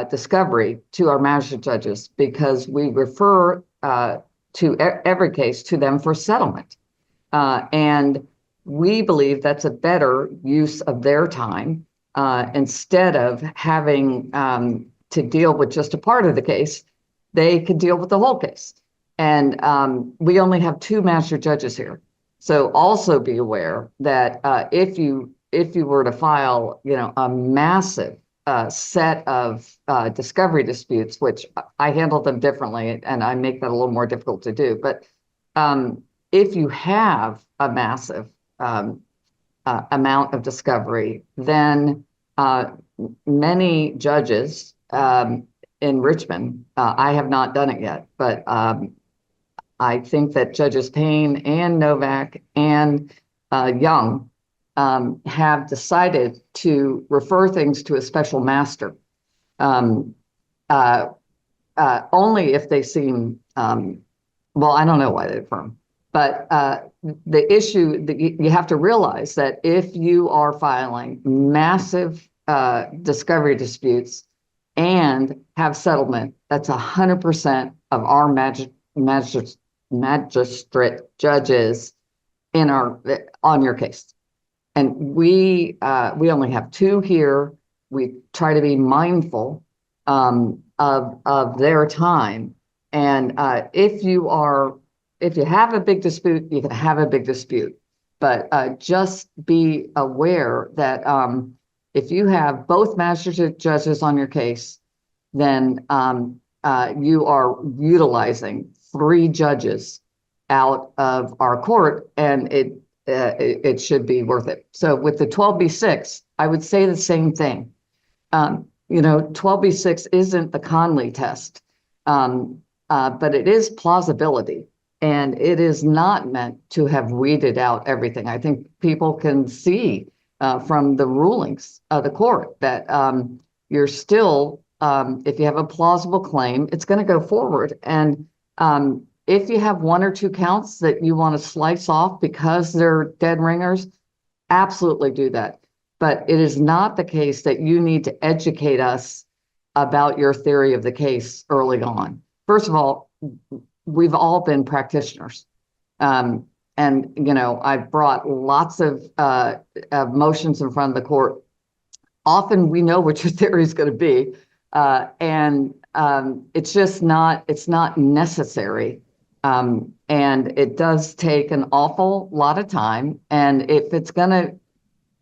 discovery to our magistrate judges because we refer to every case to them for settlement. And we believe that's a better use of their time instead of having to deal with just a part of the case. They could deal with the whole case. And we only have 2 magistrate judges here. So also be aware that if you were to file, a massive set of discovery disputes, which I handle them differently and I make that a little more difficult to do. But if you have a massive amount of discovery, then many judges in Richmond, I have not done it yet, but I think that Judges Payne and Novak and Young have decided to refer things to a special master, only if they seem, well, I don't know why they affirm, but the issue that you have to realize that if you are filing massive discovery disputes and have settlement, that's 100% of our magistrate judges on your case. And we only have 2 here. We try to be mindful of their time. And if you have a big dispute, you can have a big dispute. But just be aware that if you have both magistrate judges on your case, then you are utilizing 3 judges out of our court, and it should be worth it. So with the 12b6, I would say the same thing. 12b6 isn't the Conley test, but it is plausibility, and it is not meant to have weeded out everything. I think people can see from the rulings of the court that you're still, if you have a plausible claim, it's going to go forward. And if you have 1 or 2 counts that you want to slice off because they're dead ringers, absolutely do that. But it is not the case that you need to educate us about your theory of the case early on. First of all, we've all been practitioners. And, I've brought lots of motions in front of the court. Often we know what your theory is going to be. And it's just not, it's not necessary. And it does take an awful lot of time. And if it's going to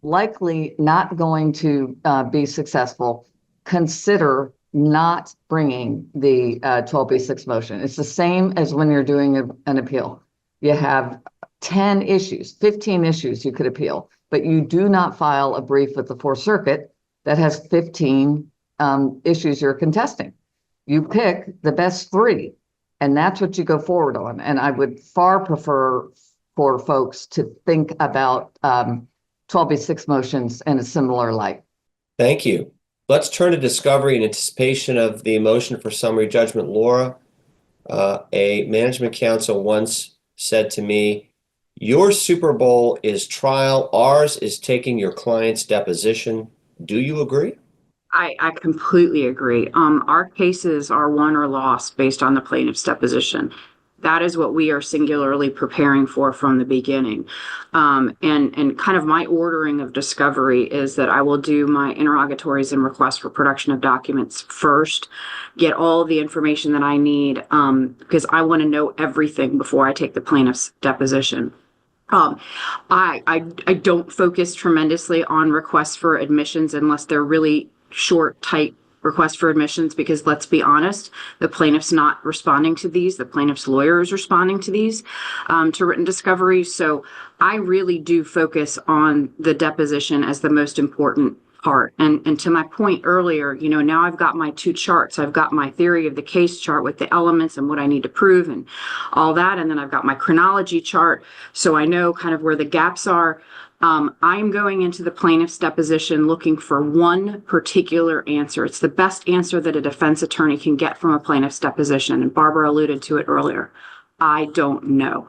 likely not going to be successful, consider not bringing the 12b6 motion. It's the same as when you're doing an appeal. You have 10 issues, 15 issues you could appeal, but you do not file a brief with the Fourth Circuit that has 15 issues you're contesting. You pick the best three, and that's what you go forward on. And I would far prefer for folks to think about 12B6 motions in a similar light. Thank you. Let's turn to discovery in anticipation of the motion for summary judgment. Laura, a management counsel once said to me, your Super Bowl is trial, ours is taking your client's deposition. Do you agree? I completely agree. Our cases are won or lost based on the plaintiff's deposition. That is what we are singularly preparing for from the beginning. And kind of my ordering of discovery is that I will do my interrogatories and requests for production of documents first, get all of the information that I need, because I want to know everything before I take the plaintiff's deposition. I don't focus tremendously on requests for admissions unless they're really short, tight requests for admissions, because let's be honest, the plaintiff's not responding to these. The plaintiff's lawyer is responding to these, to written discovery. So I really do focus on the deposition as the most important part. And to my point earlier, now I've got my two charts. I've got my theory of the case chart with the elements and what I need to prove and all that. And then I've got my chronology chart. So I know kind of where the gaps are. I'm going into the plaintiff's deposition looking for one particular answer. It's the best answer that a defense attorney can get from a plaintiff's deposition. And Barbara alluded to it earlier. I don't know.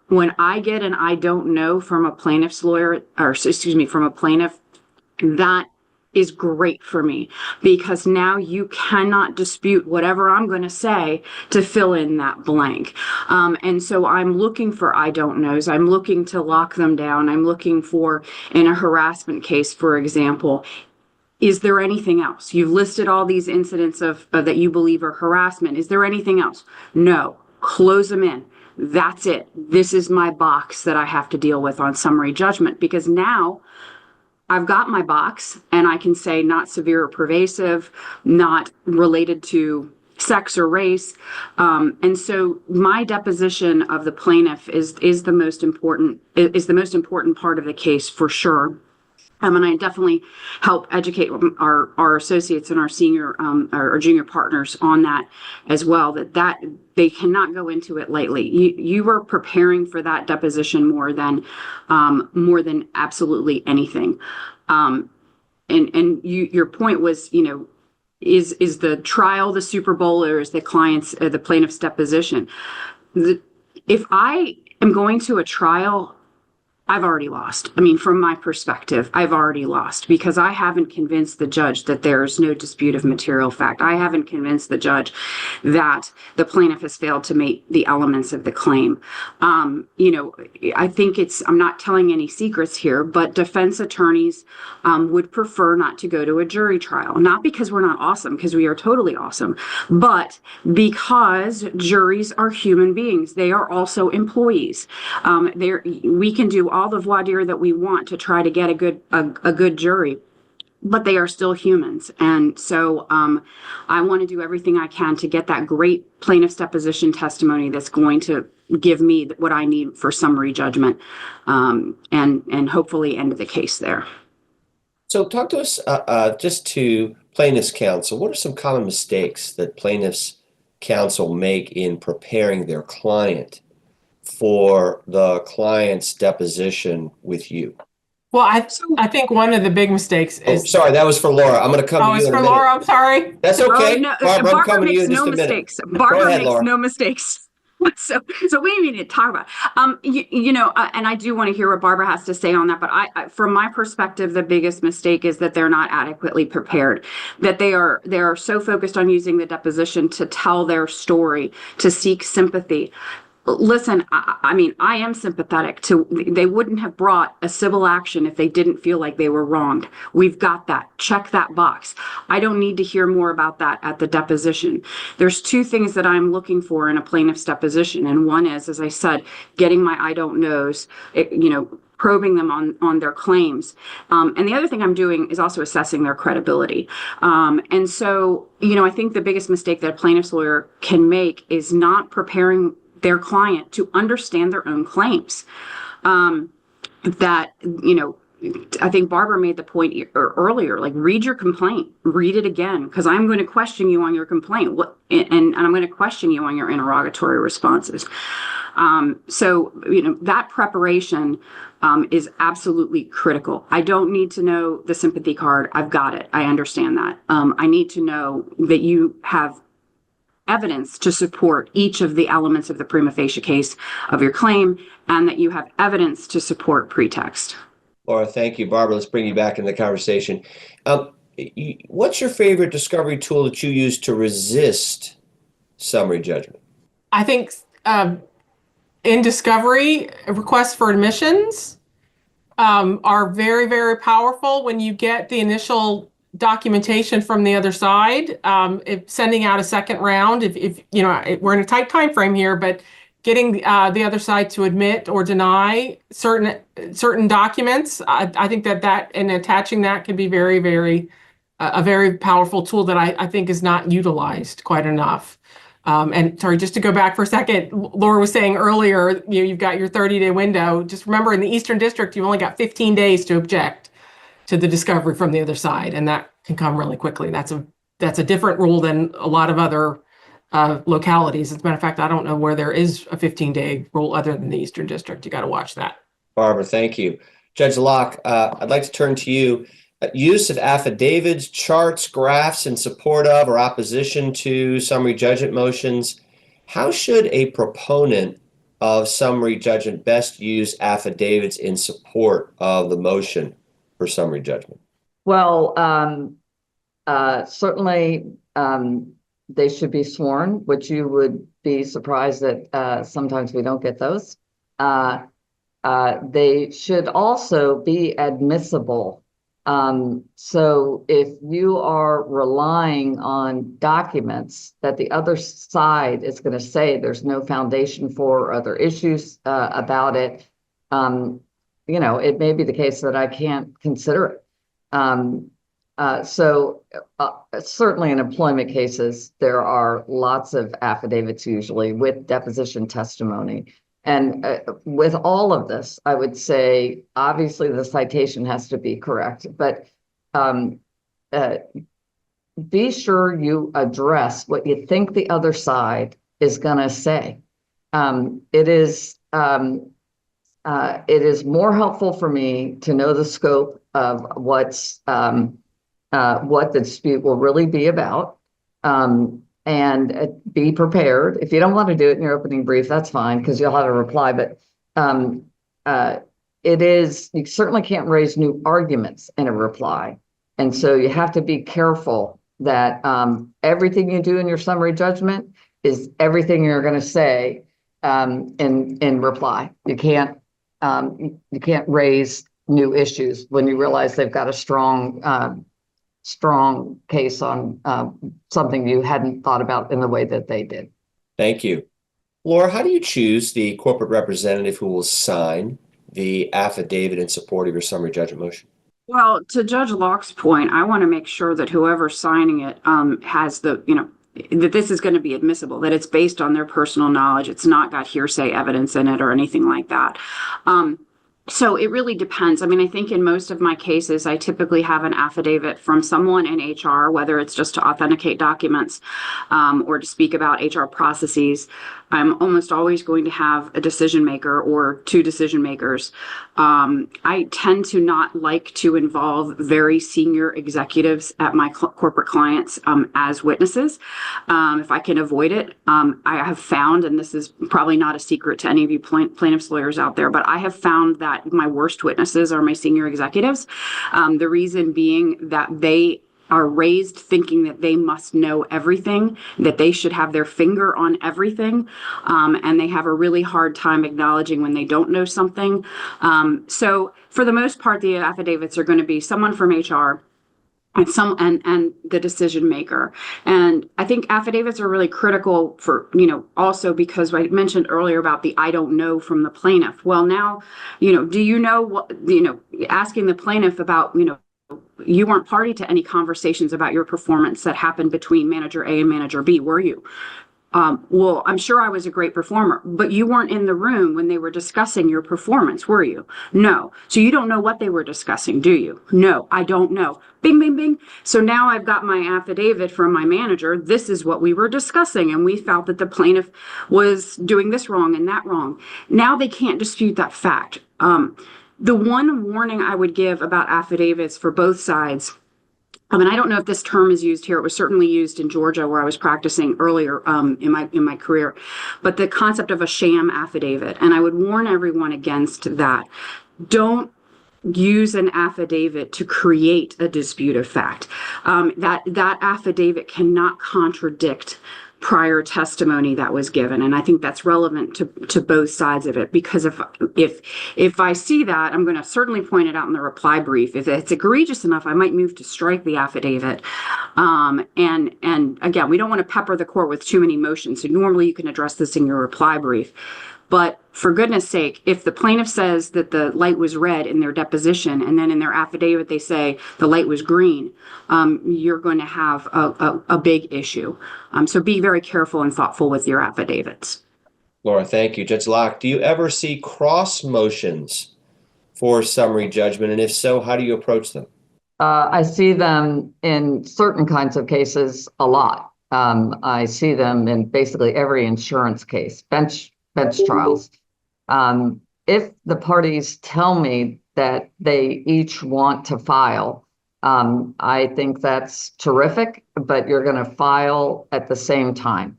When I get an I don't know from a plaintiff's lawyer, or excuse me, from a plaintiff, that is great for me, because now you cannot dispute whatever I'm going to say to fill in that blank. And so I'm looking for I don't knows. I'm looking to lock them down. I'm looking for, in a harassment case, for example, is there anything else? You've listed all these incidents of that you believe are harassment. Is there anything else? No. Close them in. That's it. This is my box that I have to deal with on summary judgment, because now I've got my box and I can say not severe or pervasive, not related to sex or race. And so my deposition of the plaintiff is the most important part of the case for sure. And I definitely help educate our associates and our senior or junior partners on that as well, that they cannot go into it lightly. You are preparing for that deposition more than absolutely anything. And your point was, is the trial the Super Bowl, or is the plaintiff's deposition? If I am going to a trial, I've already lost. I mean, from my perspective, I've already lost, because I haven't convinced the judge that there's no dispute of material fact. I haven't convinced the judge that the plaintiff has failed to meet the elements of the claim. I think I'm not telling any secrets here, but defense attorneys would prefer not to go to a jury trial, not because we're not awesome, because we are totally awesome, but because juries are human beings. They are also employees. We can do all the voir dire that we want to try to get a good jury, but they are still humans. And so I want to do everything I can to get that great plaintiff's deposition testimony that's going to give me what I need for summary judgment, and hopefully end the case there. So talk to us, just to plaintiff's counsel, what are some common mistakes that plaintiff's counsel make in preparing their client for the client's deposition with you? Well, I think one of the big mistakes is. Sorry, that was for Laura. I'm going to come to you it's in a for minute. Laura. I'm sorry. That's okay. No, Barbara, I'm coming to you in makes just no a minute. mistakes. Barbara Go ahead, makes Laura. no mistakes. So we need to talk about, and I do want to hear what Barbara has to say on that. But I, from my perspective, the biggest mistake is that they're not adequately prepared, that they are so focused on using the deposition to tell their story, to seek sympathy. Listen, I mean, I am sympathetic to, they wouldn't have brought a civil action if they didn't feel like they were wronged. We've got that. Check that box. I don't need to hear more about that at the deposition. There's two things that I'm looking for in a plaintiff's deposition. And one is, as I said, getting my I don't knows, probing them on their claims. And the other thing I'm doing is also assessing their credibility. And so, I think the biggest mistake that a plaintiff's lawyer can make is not preparing their client to understand their own claims. I think Barbara made the point earlier, like read your complaint, read it again, because I'm going to question you on your complaint, and I'm going to question you on your interrogatory responses. So, that preparation is absolutely critical. I don't need to know the sympathy card. I've got it. I understand that. I need to know that you have evidence to support each of the elements of the prima facie case of your claim, and that you have evidence to support pretext. Laura, thank you. Barbara, let's bring you back into the conversation. What's your favorite discovery tool that you use to resist summary judgment? I think in discovery, requests for admissions are very, very powerful when you get the initial documentation from the other side. If sending out a second round, if we're in a tight time frame here, but getting the other side to admit or deny certain documents, I think that and attaching that can be very, very a very powerful tool that I think is not utilized quite enough. And sorry, just to go back for a second, Laura was saying earlier, you've got your 30-day window. Just remember, in the Eastern District, you've only got 15 days to object to the discovery from the other side, and that can come really quickly. That's a different rule than a lot of other localities. As a matter of fact, I don't know where there is a 15-day rule other than the Eastern District. You got to watch that. Barbara, thank you. Judge Lauck, I'd like to turn to you. Use of affidavits, charts, graphs in support of or opposition to summary judgment motions. How should a proponent of summary judgment best use affidavits in support of the motion for summary judgment? Well, certainly they should be sworn, which you would be surprised that sometimes we don't get those. They should also be admissible. So if you are relying on documents that the other side is going to say there's no foundation for, other issues about it, it may be the case that I can't consider it. Certainly in employment cases, there are lots of affidavits usually with deposition testimony. And with all of this, I would say, obviously the citation has to be correct, but be sure you address what you think the other side is going to say. It is more helpful for me to know the scope of what the dispute will really be about. And be prepared. If you don't want to do it in your opening brief, that's fine, because you'll have a reply. But you certainly can't raise new arguments in a reply. And so you have to be careful that everything you do in your summary judgment is everything you're going to say in reply. You can't raise new issues when you realize they've got a strong case on something you hadn't thought about in the way that they did. Thank you. Laura, how do you choose the corporate representative who will sign the affidavit in support of your summary judgment motion? Well, to Judge Lauck's point, I want to make sure that whoever's signing it has that this is going to be admissible, that it's based on their personal knowledge. It's not got hearsay evidence in it or anything like that. So it really depends. I mean, I think in most of my cases, I typically have an affidavit from someone in HR, whether it's just to authenticate documents or to speak about HR processes. I'm almost always going to have a decision maker or two decision makers. I tend to not like to involve very senior executives at my corporate clients as witnesses. If I can avoid it, I have found, and this is probably not a secret to any of you plaintiffs' lawyers out there, but I have found that my worst witnesses are my senior executives. The reason being that they are raised thinking that they must know everything, that they should have their finger on everything, and they have a really hard time acknowledging when they don't know something. So for the most part, the affidavits are going to be someone from HR and the decision maker. And I think affidavits are really critical for, also because I mentioned earlier about the I don't know from the plaintiff. Well, now, do you know what, asking the plaintiff about, you weren't party to any conversations about your performance that happened between manager A and manager B, were you? Well, I'm sure I was a great performer, but you weren't in the room when they were discussing your performance, were you? No. So you don't know what they were discussing, do you? No, I don't know. Bing, bing, bing. So now I've got my affidavit from my manager. This is what we were discussing, and we felt that the plaintiff was doing this wrong and that wrong. Now they can't dispute that fact. The one warning I would give about affidavits for both sides, I mean, I don't know if this term is used here. It was certainly used in Georgia where I was practicing earlier in my career, but the concept of a sham affidavit, and I would warn everyone against that. Don't use an affidavit to create a dispute of fact. That affidavit cannot contradict prior testimony that was given, and I think that's relevant to both sides of it, because if I see that, I'm going to certainly point it out in the reply brief. If it's egregious enough, I might move to strike the affidavit. And again, we don't want to pepper the court with too many motions, so normally you can address this in your reply brief. But for goodness sake, if the plaintiff says that the light was red in their deposition, and then in their affidavit they say the light was green, you're going to have a big issue. So be very careful and thoughtful with your affidavits. Laura, thank you. Judge Lauck, do you ever see cross motions for summary judgment? And if so, how do you approach them? I see them in certain kinds of cases a lot. I see them in basically every insurance case, bench trials. If the parties tell me that they each want to file, I think that's terrific, but you're going to file at the same time.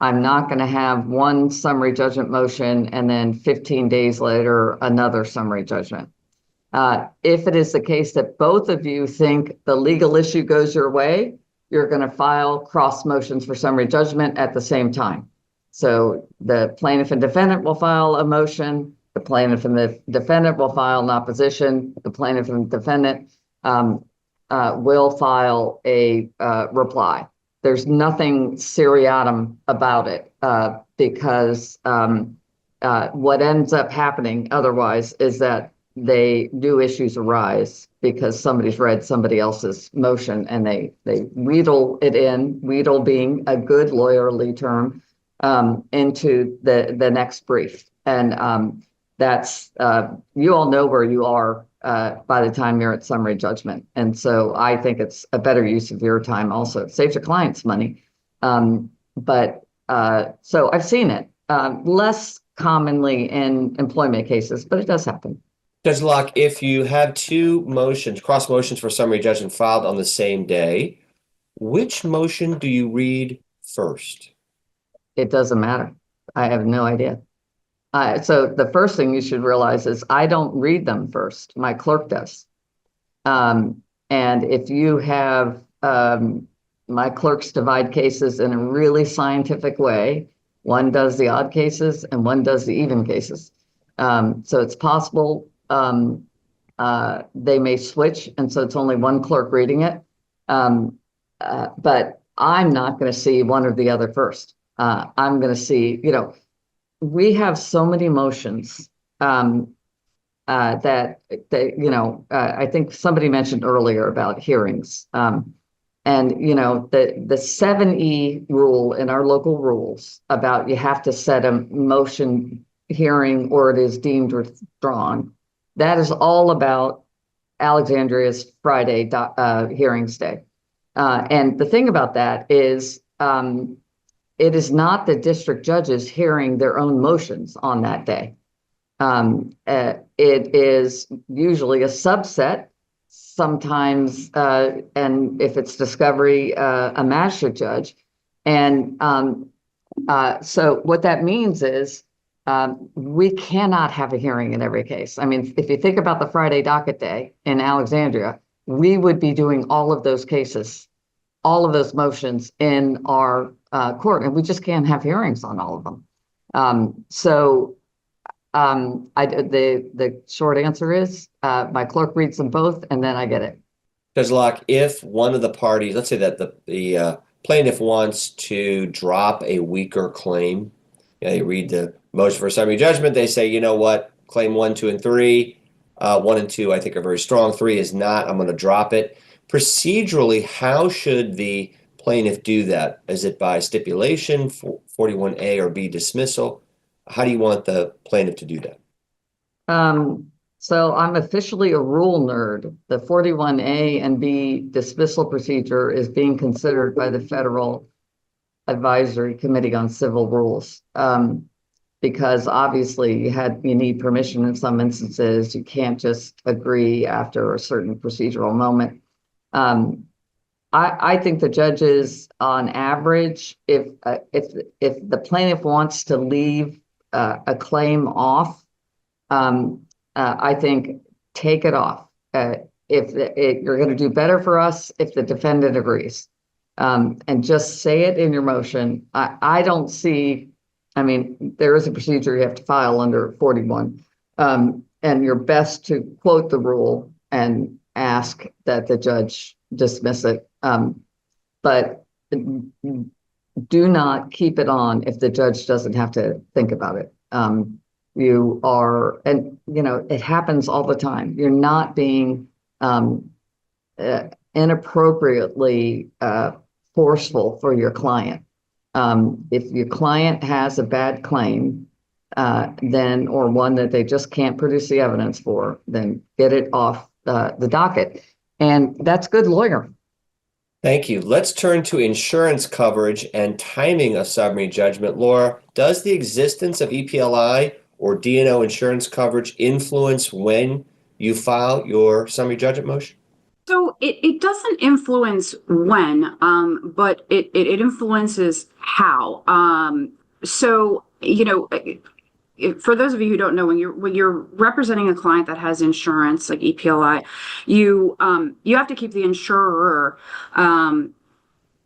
I'm not going to have one summary judgment motion and then 15 days later, another summary judgment. If it is the case that both of you think the legal issue goes your way, you're going to file cross motions for summary judgment at the same time. So the plaintiff and defendant will file a motion, the plaintiff and the defendant will file an opposition, the plaintiff and defendant will file a reply. There's nothing seriatim about it because what ends up happening otherwise is that new issues arise because somebody's read somebody else's motion and they wheedle it in, wheedle being a good lawyerly term, into the next brief. And that's, you all know where you are by the time you're at summary judgment. And so I think it's a better use of your time also. It saves your clients money. So I've seen it less commonly in employment cases, but it does happen. Judge Lauck, if you have two motions, cross motions for summary judgment filed on the same day, which motion do you read first? It doesn't matter. I have no idea. So the first thing you should realize is I don't read them first. My clerk does. And if you have, my clerks divide cases in a really scientific way. One does the odd cases and one does the even cases. So it's possible they may switch. And so it's only one clerk reading it. But I'm not going to see one or the other first. I'm going to see, we have so many motions that I think somebody mentioned earlier about hearings. And, the 7E rule in our local rules about you have to set a motion hearing or it is deemed withdrawn. That is all about Alexandria's Friday hearings day. And the thing about that is, it is not the district judges hearing their own motions on that day. It is usually a subset, sometimes, and if it's discovery, a magistrate judge. And so what that means is we cannot have a hearing in every case. I mean, if you think about the Friday docket day in Alexandria, we would be doing all of those cases, all of those motions in our court, and we just can't have hearings on all of them. The short answer is my clerk reads them both, and then I get it. Judge Lauck, if one of the parties, let's say that the plaintiff wants to drop a weaker claim, they read the motion for summary judgment, they say, you know what, claim 1, 2, and 3, 1 and 2 I think are very strong, 3 is not, I'm going to drop it. Procedurally, how should the plaintiff do that? Is it by stipulation, 41A or B dismissal? How do you want the plaintiff to do that? So I'm officially a rule nerd. The 41A and B dismissal procedure is being considered by the Federal Advisory Committee on Civil Rules. Because obviously you need permission in some instances. You can't just agree after a certain procedural moment. I think the judges, on average, if the plaintiff wants to leave a claim off, I think take it off. You're going to do better for us if the defendant agrees, and just say it in your motion. I don't see. I mean, there is a procedure you have to file under 41, and you're best to quote the rule and ask that the judge dismiss it. But do not keep it on if the judge doesn't have to think about it. It happens all the time. You're not being inappropriately forceful for your client. If your client has a bad claim, or one that they just can't produce the evidence for, then get it off the docket. And that's good lawyering. Thank you. Let's turn to insurance coverage and timing of summary judgment. Laura, does the existence of EPLI or D&O insurance coverage influence when you file your summary judgment motion? So it doesn't influence when, but it influences how. For those of you who don't know, when you're representing a client that has insurance like EPLI, you have to keep the insurer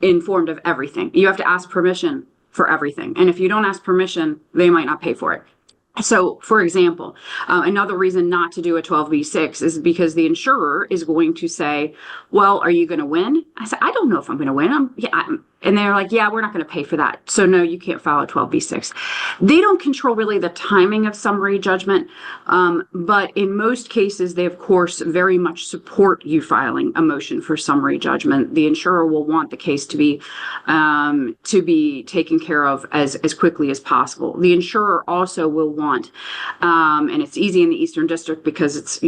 informed of everything. You have to ask permission for everything, and if you don't ask permission, they might not pay for it. So, for example, another reason not to do a 12b-6 is because the insurer is going to say, well, are you going to win? I said, I don't know if I'm going to win. And they're like, yeah, we're not going to pay for that. So no, you can't file a 12b-6. They don't control really the timing of summary judgment. But in most cases, they, of course, very much support you filing a motion for summary judgment. The insurer will want the case to be taken care of as quickly as possible. The insurer also will want, and it's easy in the Eastern District because it's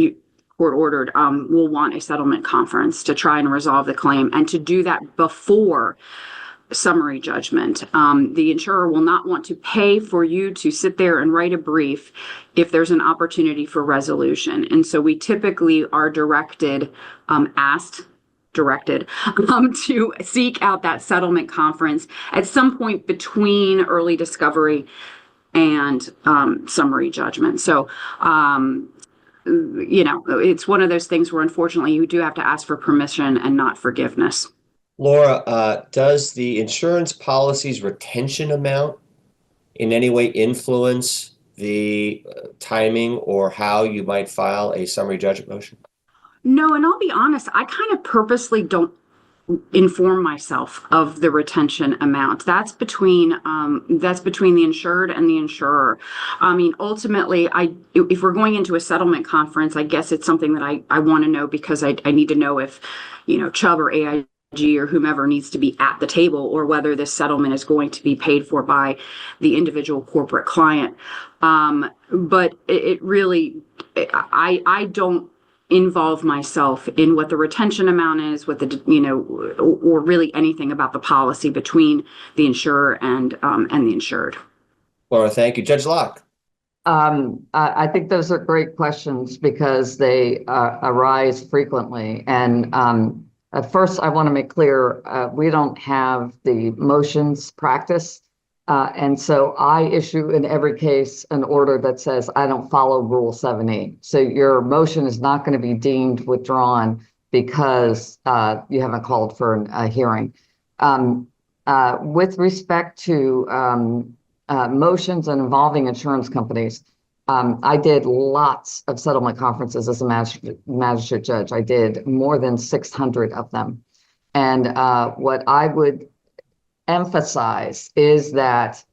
court ordered, will want a settlement conference to try and resolve the claim, and to do that before summary judgment. The insurer will not want to pay for you to sit there and write a brief if there's an opportunity for resolution. And so we typically are directed to seek out that settlement conference at some point between early discovery and summary judgment. So, it's one of those things where unfortunately you do have to ask for permission and not forgiveness. Laura, does the insurance policy's retention amount in any way influence the timing or how you might file a summary judgment motion? No, and I'll be honest, I kind of purposely don't inform myself of the retention amount. That's between the insured and the insurer. I mean, ultimately, if we're going into a settlement conference, I guess it's something that I want to know because I need to know if, Chubb or AIG or whomever needs to be at the table, or whether this settlement is going to be paid for by the individual corporate client. But I don't involve myself in what the retention amount is, what or really anything about the policy between the insurer and the insured. Laura, thank you. Judge Lauck. I think those are great questions because they arise frequently. And first, I want to make clear, we don't have the motions practice. And so I issue in every case an order that says I don't follow Rule 7E. So your motion is not going to be deemed withdrawn because you haven't called for a hearing. With respect to motions involving insurance companies, I did lots of settlement conferences as a magistrate judge. I did more than 600 of them. And what I would emphasize is that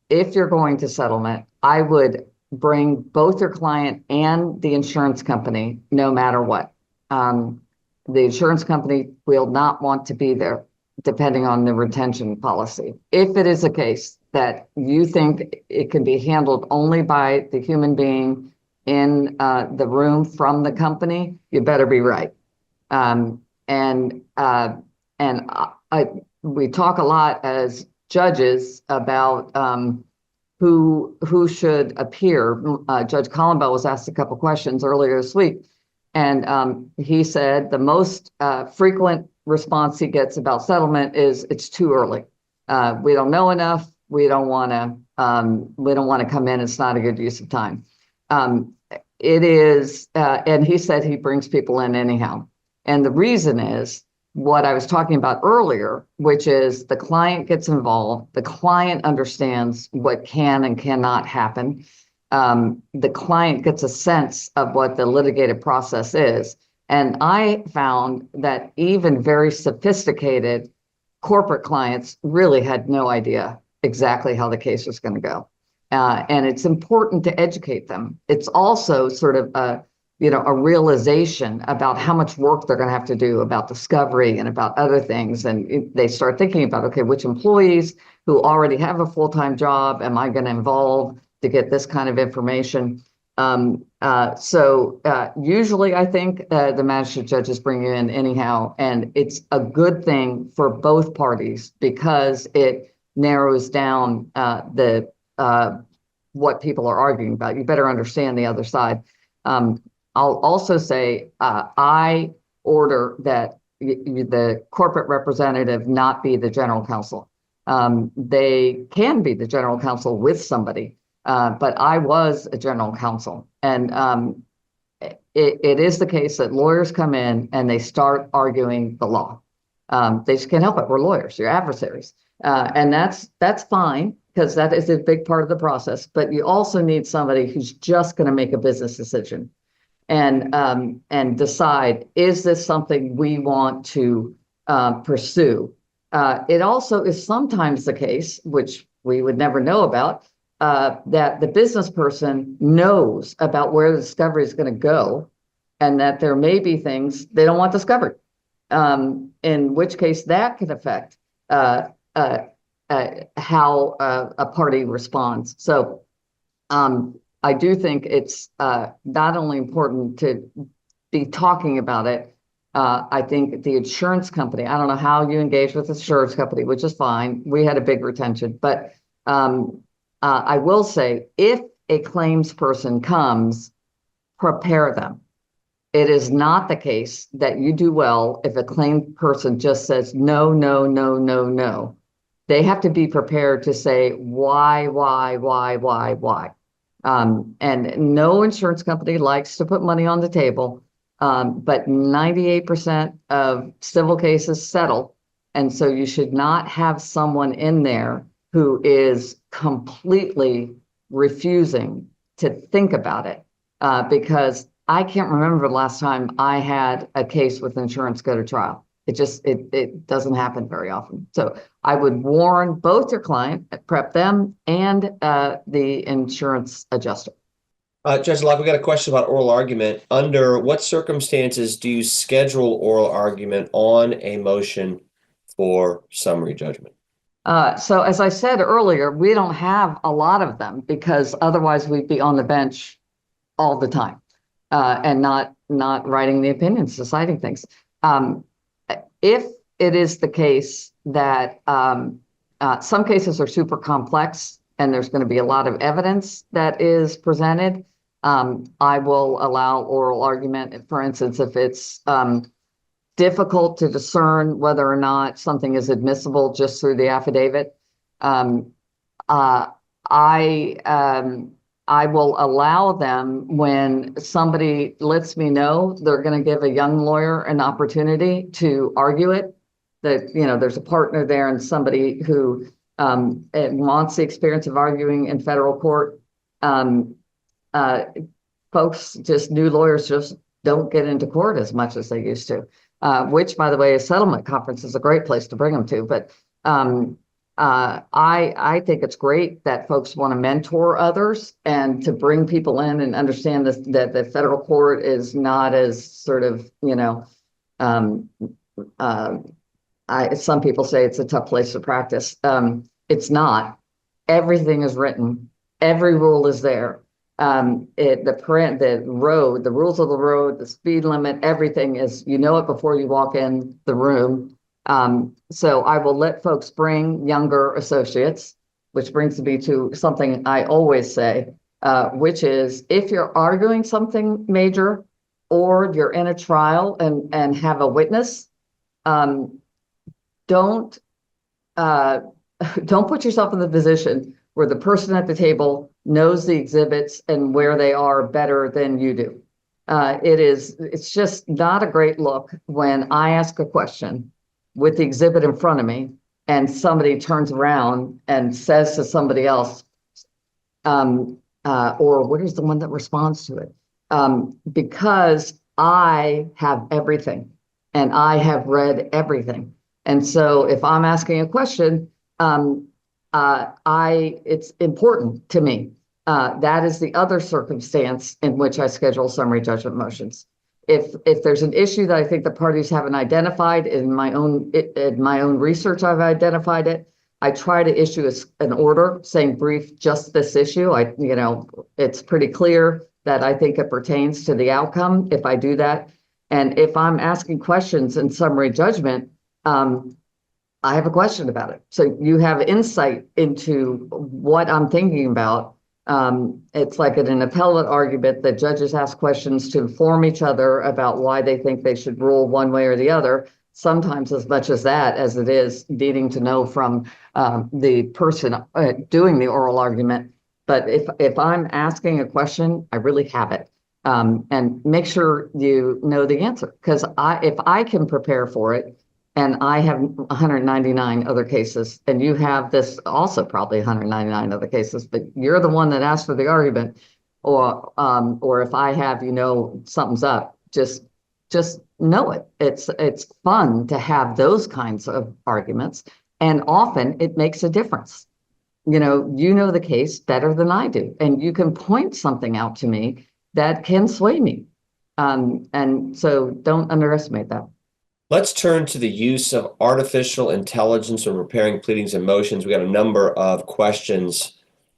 if you're going to settlement, I would bring both your client and the insurance company, no matter what. The insurance company will not want to be there. depending on the retention policy. If it is a case that you think it can be handled only by the human being in the room from the company, you better be right. We talk a lot as judges about who should appear. Judge Collenbell was asked a couple questions earlier this week, and he said the most frequent response he gets about settlement is it's too early. We don't know enough. We don't want to come in. It's not a good use of time. It is, and he said he brings people in anyhow. And the reason is what I was talking about earlier, which is the client gets involved. The client understands what can and cannot happen. The client gets a sense of what the litigated process is. And I found that even very sophisticated corporate clients really had no idea exactly how the case was going to go. And it's important to educate them. It's also sort of a realization about how much work they're going to have to do about discovery and about other things. And they start thinking about, okay, which employees who already have a full-time job am I going to involve to get this kind of information? Usually I think the magistrate judges bring you in anyhow, and it's a good thing for both parties because it narrows down what people are arguing about. You better understand the other side. I'll also say I order that the corporate representative not be the general counsel. They can be the general counsel with somebody, but I was a general counsel. And it is the case that lawyers come in and they start arguing the law. They just can't help it. We're lawyers, you're adversaries. And that's fine, because that is a big part of the process. But you also need somebody who's just going to make a business decision and decide, is this something we want to pursue? It also is sometimes the case, which we would never know about, that the business person knows about where the discovery is going to go, and that there may be things they don't want discovered, in which case that could affect how a party responds. So I do think it's not only important to be talking about it. I think the insurance company, I don't know how you engage with the insurance company, which is fine. We had a big retention, but I will say, if a claims person comes, prepare them. It is not the case that you do well if a claim person just says no, no, no, no, no. They have to be prepared to say why. And no insurance company likes to put money on the table, but 98% of civil cases settle. And so you should not have someone in there who is completely refusing to think about it, because I can't remember the last time I had a case with insurance go to trial. It doesn't happen very often. So I would warn both your client, prep them, and the insurance adjuster. Judge Lauck, we got a question about oral argument. Under what circumstances do you schedule oral argument on a motion for summary judgment? So as I said earlier, we don't have a lot of them because otherwise we'd be on the bench all the time and not writing the opinions, deciding things. If it is the case that some cases are super complex and there's going to be a lot of evidence that is presented, I will allow oral argument. For instance, if it's difficult to discern whether or not something is admissible just through the affidavit, I will allow them when somebody lets me know they're going to give a young lawyer an opportunity to argue it, that, there's a partner there and somebody who wants the experience of arguing in federal court. Folks, new lawyers just don't get into court as much as they used to, which, by the way, a settlement conference is a great place to bring them to. But I think it's great that folks want to mentor others and to bring people in and understand that the federal court is not as sort of, some people say it's a tough place to practice. It's not. Everything is written. Every rule is there. The road, the rules of the road, the speed limit, everything is, you know it before you walk in the room. So I will let folks bring younger associates, which brings me to something I always say, which is if you're arguing something major or you're in a trial and have a witness, don't put yourself in the position where the person at the table knows the exhibits and where they are better than you do. It's just not a great look when I ask a question with the exhibit in front of me and somebody turns around and says to somebody else, or where's the one that responds to it? Because I have everything and I have read everything. And so if I'm asking a question, it's important to me. That is the other circumstance in which I schedule summary judgment motions. If there's an issue that I think the parties haven't identified in my own research, I've identified it. I try to issue an order saying brief just this issue. It's pretty clear that I think it pertains to the outcome if I do that. And if I'm asking questions in summary judgment, I have a question about it. So you have insight into what I'm thinking about. It's like in an appellate argument that judges ask questions to inform each other about why they think they should rule one way or the other. Sometimes as much as that as it is needing to know from the person doing the oral argument. But if I'm asking a question, I really have it. And make sure you know the answer, because if I can prepare for it, and I have 199 other cases, and you have this also probably 199 other cases, but you're the one that asked for the argument, or if I have, something's up, just know it. It's fun to have those kinds of arguments, and often it makes a difference. You know the case better than I do, and you can point something out to me that can sway me, and so don't underestimate that. Let's turn to the use of artificial intelligence when preparing pleadings and motions. We got a number of questions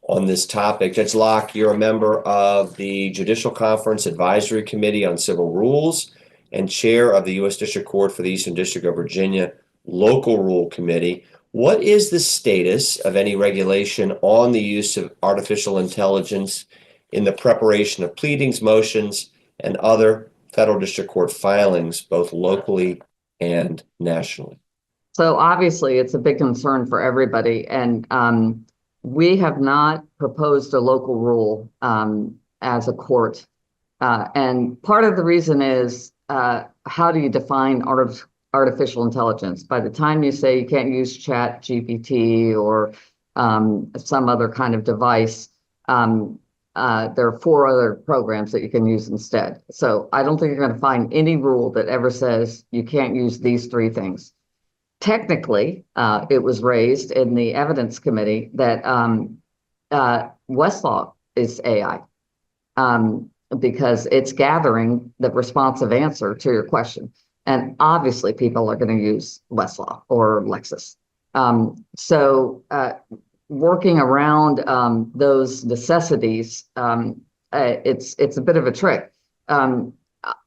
on this topic. Judge Lauck, you're a member of the Judicial Conference Advisory Committee on Civil Rules and chair of the U.S. District Court for the Eastern District of Virginia Local Rule Committee. What is the status of any regulation on the use of artificial intelligence in the preparation of pleadings, motions, and other federal district court filings, both locally and nationally? So obviously it's a big concern for everybody. And we have not proposed a local rule as a court. And part of the reason is how do you define artificial intelligence? By the time you say you can't use Chat GPT or some other kind of device, there are 4 other programs that you can use instead. So I don't think you're going to find any rule that ever says you can't use these 3 things. Technically, it was raised in the evidence committee that Westlaw is AI because it's gathering the responsive answer to your question. And obviously people are going to use Westlaw or Lexis. Working around those necessities, it's a bit of a trick.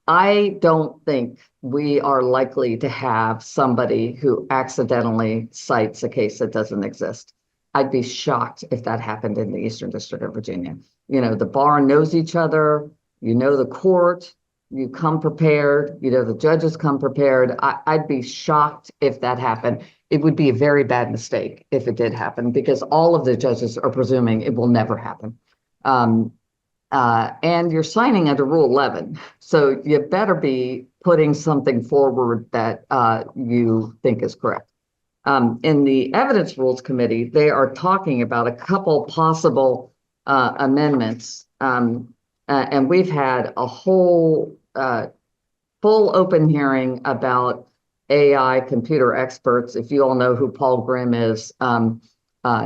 I don't think we are likely to have somebody who accidentally cites a case that doesn't exist. I'd be shocked if that happened in the Eastern District of Virginia. The bar knows each other, the court, you come prepared, the judges come prepared. I'd be shocked if that happened. It would be a very bad mistake if it did happen, because all of the judges are presuming it will never happen. And you're signing under Rule 11. So you better be putting something forward that you think is correct. In the Evidence Rules Committee, they are talking about a couple possible amendments. And we've had a whole full open hearing about AI computer experts. If you all know who Paul Grimm is,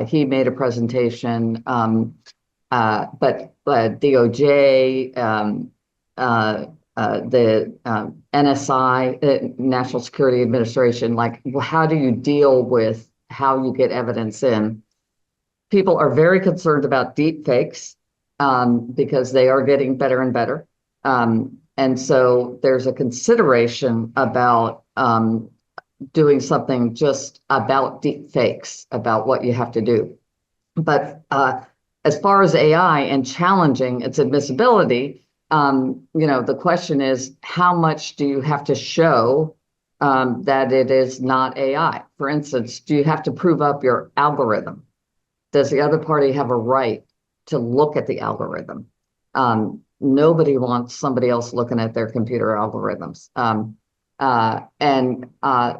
he made a presentation, but DOJ, NSI, National Security Administration, like how do you deal with how you get evidence in? People are very concerned about deep fakes because they are getting better and better. And so there's a consideration about doing something just about deep fakes, about what you have to do. But as far as AI and challenging its admissibility, the question is, how much do you have to show that it is not AI? For instance, do you have to prove up your algorithm? Does the other party have a right to look at the algorithm? Nobody wants somebody else looking at their computer algorithms.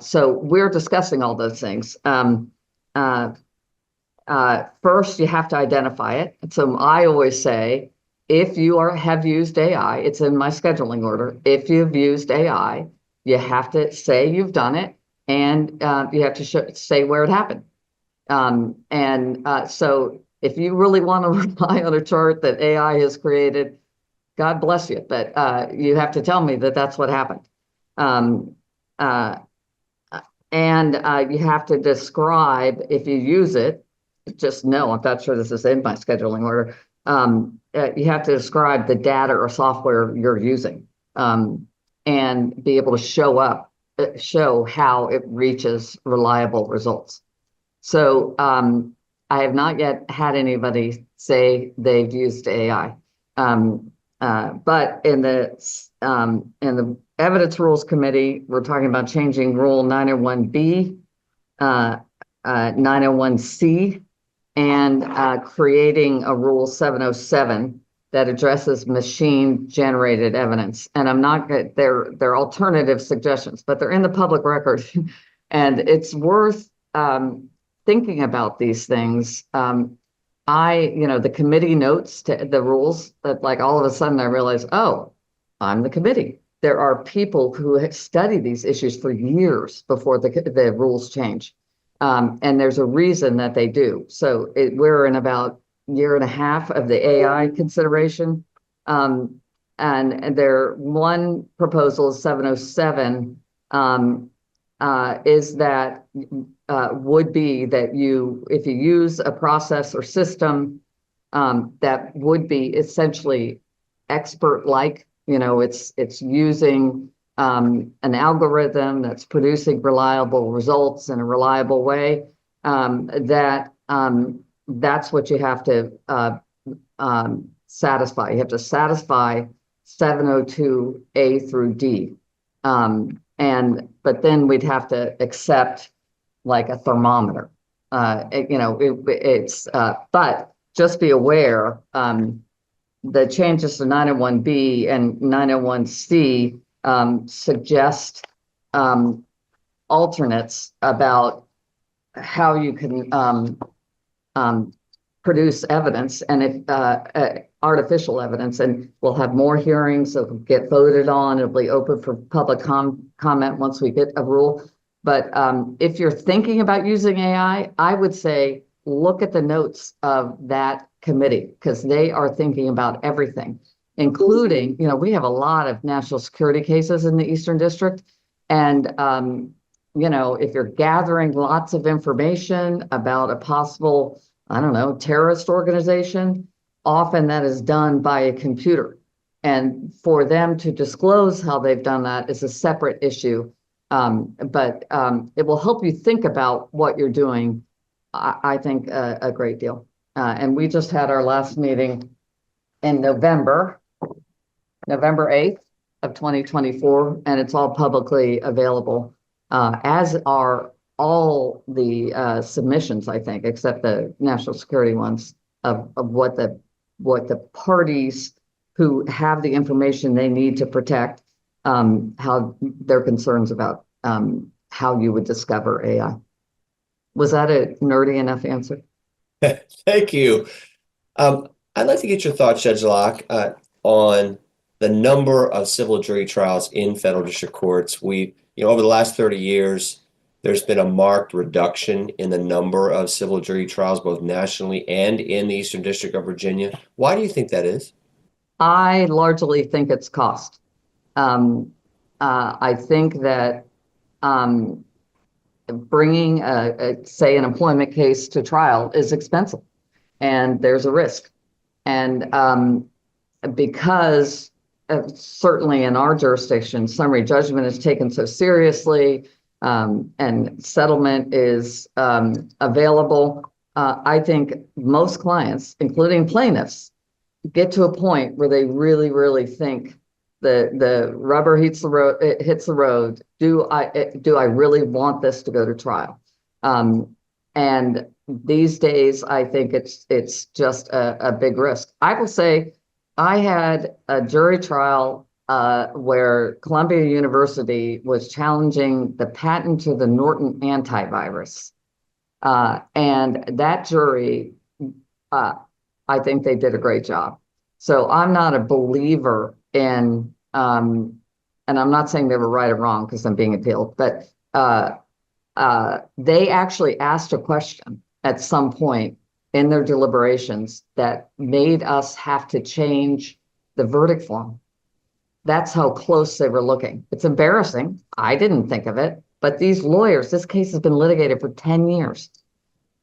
So we're discussing all those things. First, you have to identify it. So I always say, if you have used AI, it's in my scheduling order. If you've used AI, you have to say you've done it, and you have to say where it happened. So if you really want to rely on a chart that AI has created, God bless you, but you have to tell me that that's what happened. You have to describe, if you use it, just know, I'm not sure this is in my scheduling order, you have to describe the data or software you're using and be able to show how it reaches reliable results. So I have not yet had anybody say they've used AI. But in the Evidence Rules Committee, we're talking about changing Rule 901B, 901C, and creating a Rule 707 that addresses machine-generated evidence. And I'm not, they're alternative suggestions, but they're in the public record. And it's worth thinking about these things. The committee notes to the rules that, like, all of a sudden I realize, oh, I'm the committee. There are people who have studied these issues for years before the rules change. And there's a reason that they do. So we're in about a year and a half of the AI consideration. And one proposal, 707, is that would be that if you use a process or system that would be essentially expert-like, it's using an algorithm that's producing reliable results in a reliable way, that's what you have to satisfy. You have to satisfy 702A through D. But then we'd have to accept like a thermometer. But just be aware, the changes to 901B and 901C suggest alternates about how you can produce evidence, and artificial evidence, and we'll have more hearings. It'll get voted on. It'll be open for public comment once we get a rule. But if you're thinking about using AI, I would say look at the notes of that committee, because they are thinking about everything, including, we have a lot of national security cases in the Eastern District. And, if you're gathering lots of information about a possible, terrorist organization, often that is done by a computer. And for them to disclose how they've done that is a separate issue. But it will help you think about what you're doing, I think, a great deal. And we just had our last meeting in November 8th of 2024, and it's all publicly available, as are all the submissions, I think, except the national security ones, of what the parties who have the information they need to protect, how their concerns about how you would discover AI. Was that a nerdy enough answer? Thank you. I'd like to get your thoughts, Judge Lauck, on the number of civil jury trials in federal district courts. Over the last 30 years, there's been a marked reduction in the number of civil jury trials, both nationally and in the Eastern District of Virginia. Why do you think that is? I largely think it's cost. I think that bringing say an employment case to trial is expensive, and there's a risk. And because certainly in our jurisdiction, summary judgment is taken so seriously, and settlement is available, I think most clients, including plaintiffs, get to a point where they really, really think the rubber hits the road. It hits the road. Do I really want this to go to trial? And these days, I think it's just a big risk. I will say, I had a jury trial where Columbia University was challenging the patent to the Norton antivirus, and that jury, I think they did a great job. So I'm not a believer in, and I'm not saying they were right or wrong because I'm being appealed, but they actually asked a question at some point in their deliberations that made us have to change the verdict form. That's how close they were looking. It's embarrassing. I didn't think of it, but these lawyers, this case has been litigated for 10 years.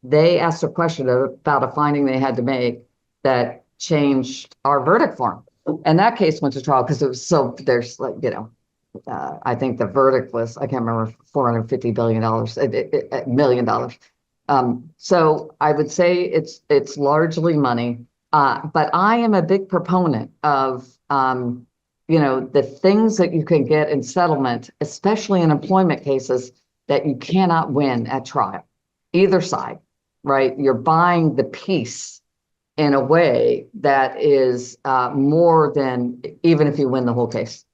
They asked a question about a finding they had to make that changed our verdict form. And that case went to trial because it was so, there's like, I think the verdict was, I can't remember, $450 million. So I would say it's largely money, but I am a big proponent of, the things that you can get in settlement, especially in employment cases that you cannot win at trial, either side, right? You're buying the peace in a way that is more than even if you win the whole case.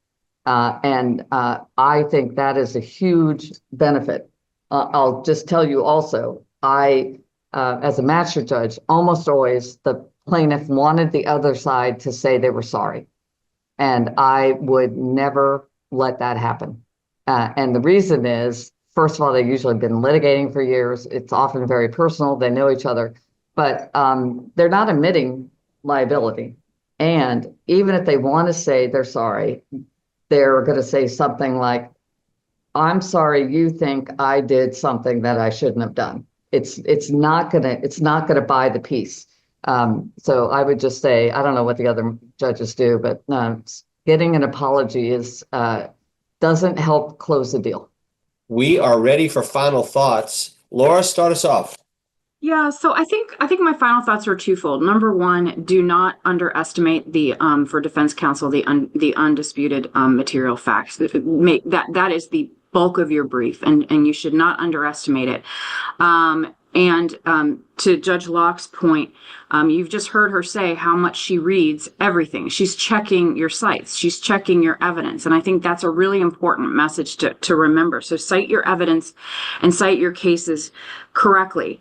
And I think that is a huge benefit. I'll just tell you also, as a magistrate judge, almost always the plaintiff wanted the other side to say they were sorry. And I would never let that happen. And the reason is, first of all, they've usually been litigating for years. It's often very personal. They know each other, but they're not admitting liability. And even if they want to say they're sorry, they're going to say something like, I'm sorry you think I did something that I shouldn't have done. It's not gonna buy the peace. So I would just say, I don't know what the other judges do, but getting an apology doesn't help close the deal. We are ready for final thoughts. Laura, start us off. Yeah, so I think my final thoughts are twofold. Number one, do not underestimate the for defense counsel the undisputed material facts. That is the bulk of your brief, and you should not underestimate it. And to Judge Lauck's point, you've just heard her say how much she reads everything. She's checking your cites. She's checking your evidence. And I think that's a really important message to remember. So cite your evidence and cite your cases correctly.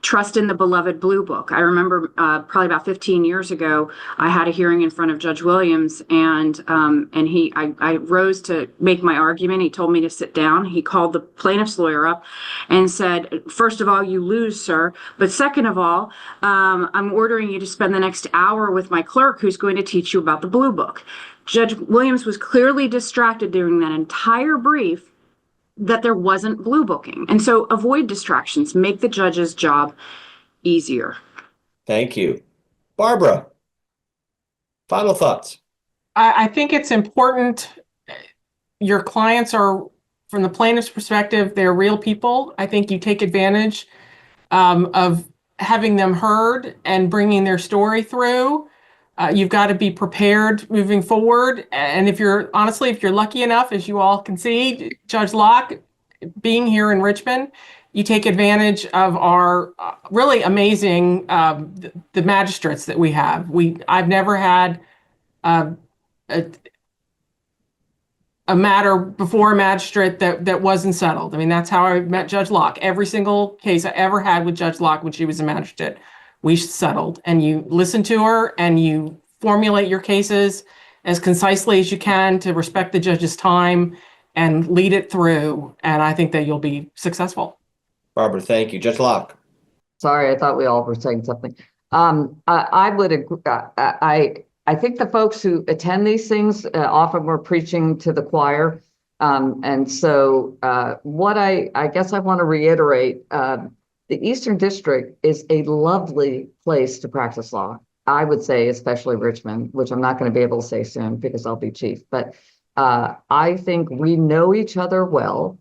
Trust in the beloved Blue Book. I remember probably about 15 years ago, I had a hearing in front of Judge Williams, and I rose to make my argument. He told me to sit down. He called the plaintiff's lawyer up and said, first of all, you lose, sir. But second of all, I'm ordering you to spend the next hour with my clerk who's going to teach you about the Blue Book. Judge Williams was clearly distracted during that entire brief that there wasn't blue booking. And so avoid distractions, make the judge's job easier. Thank you. Barbara, final thoughts. I think it's important. Your clients are, from the plaintiff's perspective, they're real people. I think you take advantage of having them heard and bringing their story through. You've got to be prepared moving forward. And if you're lucky enough, as you all can see, Judge Lauck being here in Richmond, you take advantage of our really amazing, the magistrates that we have. I've never had a matter before a magistrate that wasn't settled. I mean, that's how I met Judge Lauck. Every single case I ever had with Judge Lauck when she was a magistrate, we settled, and you listen to her and you formulate your cases as concisely as you can to respect the judge's time and lead it through. And I think that you'll be successful. Barbara, thank you. Judge Lauck. Sorry, I thought we all were saying something. I would agree. I think the folks who attend these things often we're preaching to the choir. And so what I guess I want to reiterate, the Eastern District is a lovely place to practice law. I would say, especially Richmond, which I'm not going to be able to say soon because I'll be chief. But I think we know each other well.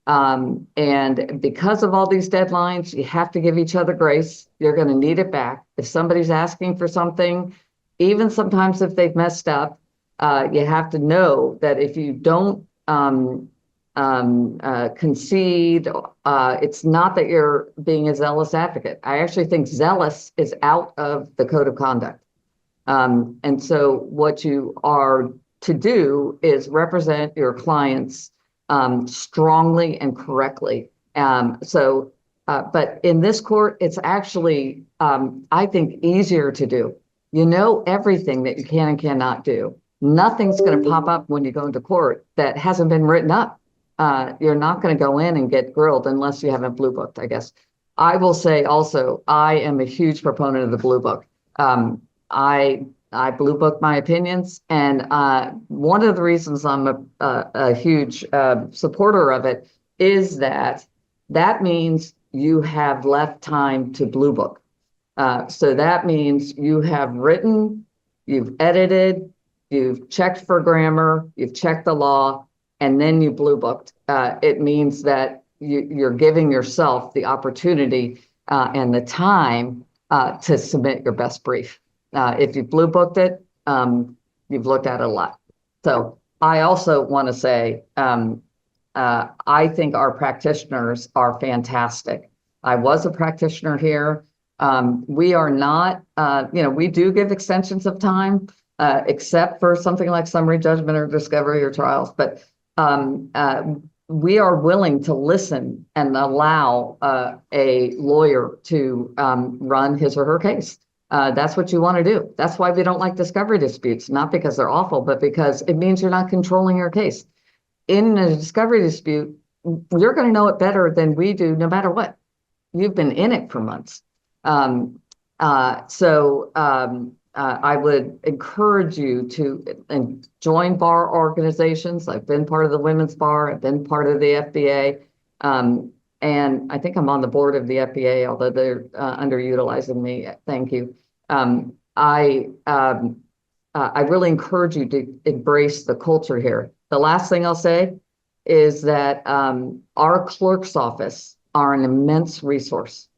And because of all these deadlines, you have to give each other grace. You're going to need it back. If somebody's asking for something, even sometimes if they've messed up, you have to know that if you don't concede, it's not that you're being a zealous advocate. I actually think zealous is out of the code of conduct. And so what you are to do is represent your clients strongly and correctly. But in this court, it's actually, I think, easier to do. You know everything that you can and cannot do. Nothing's going to pop up when you go into court that hasn't been written up. You're not going to go in and get grilled unless you haven't blue booked, I guess. I will say also, I am a huge proponent of the blue book. I blue book my opinions, and one of the reasons I'm a huge supporter of it is that means you have left time to blue book. So that means you have written, you've edited, you've checked for grammar, you've checked the law, and then you blue booked. It means that you're giving yourself the opportunity and the time to submit your best brief. If you blue booked it, you've looked at it a lot. So I also want to say, I think our practitioners are fantastic. I was a practitioner here. We are not, we do give extensions of time, except for something like summary judgment or discovery or trials. But we are willing to listen and allow a lawyer to run his or her case. That's what you want to do. That's why we don't like discovery disputes, not because they're awful, but because it means you're not controlling your case. In a discovery dispute, you're going to know it better than we do, no matter what. You've been in it for months. I would encourage you to join bar organizations. I've been part of the Women's Bar. I've been part of the FBA. And I think I'm on the board of the FBA, although they're underutilizing me. Thank you. I really encourage you to embrace the culture here. The last thing I'll say is that our clerk's office are an immense resource.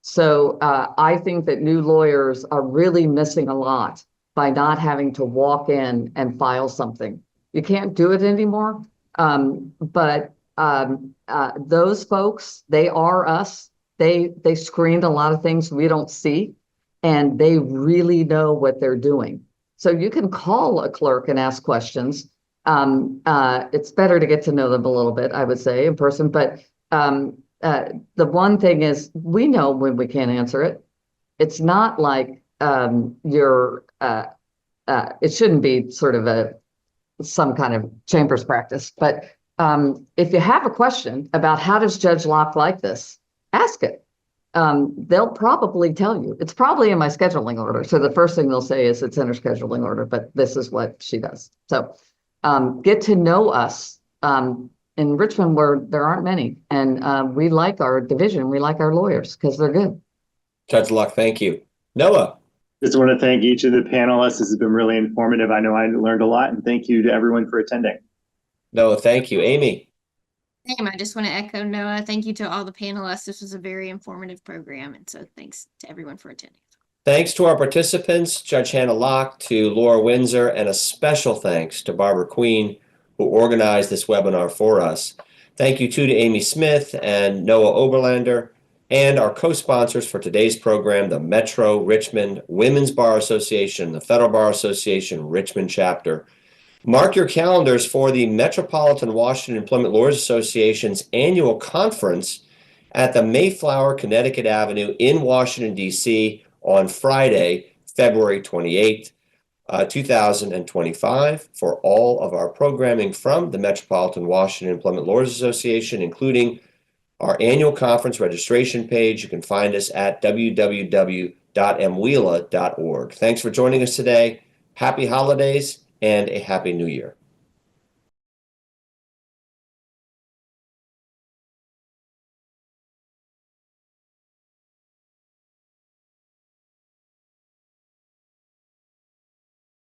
So I think that new lawyers are really missing a lot by not having to walk in and file something. You can't do it anymore, but those folks, they are us. They screened a lot of things we don't see, and they really know what they're doing. So you can call a clerk and ask questions. It's better to get to know them a little bit, I would say, in person. But the one thing is, we know when we can't answer it. It's not like it shouldn't be sort of some kind of chambers practice. But if you have a question about how does Judge Lauck like this, ask it. They'll probably tell you. It's probably in my scheduling order. So the first thing they'll say is it's in her scheduling order, but this is what she does. So get to know us. In Richmond, where there aren't many, and we like our division. We like our lawyers because they're good. Judge Lauck, thank you. Noah. Just want to thank each of the panelists. This has been really informative. I know I learned a lot, and thank you to everyone for attending. Noah, thank you. Amy. Same. I just want to echo Noah. Thank you to all the panelists. This was a very informative program, and so thanks to everyone for attending. Thanks to our participants, Judge Hannah Lauck, to Laura Windsor, and a special thanks to Barbara Queen, who organized this webinar for us. Thank you too to Amy Smith and Noah Oberlander, and our co-sponsors for today's program, the Metro Richmond Women's Bar Association, the Federal Bar Association Richmond Chapter. Mark your calendars for the Metropolitan Washington Employment Lawyers Association's annual conference at the Mayflower, Connecticut Avenue in Washington, D.C. on Friday, February 28th. 2025 for all of our programming from the Metropolitan Washington Employment Lawyers Association, including our annual conference registration page. You can find us at www.mwela.org. Thanks for joining us today. happy holidays and a happy new year.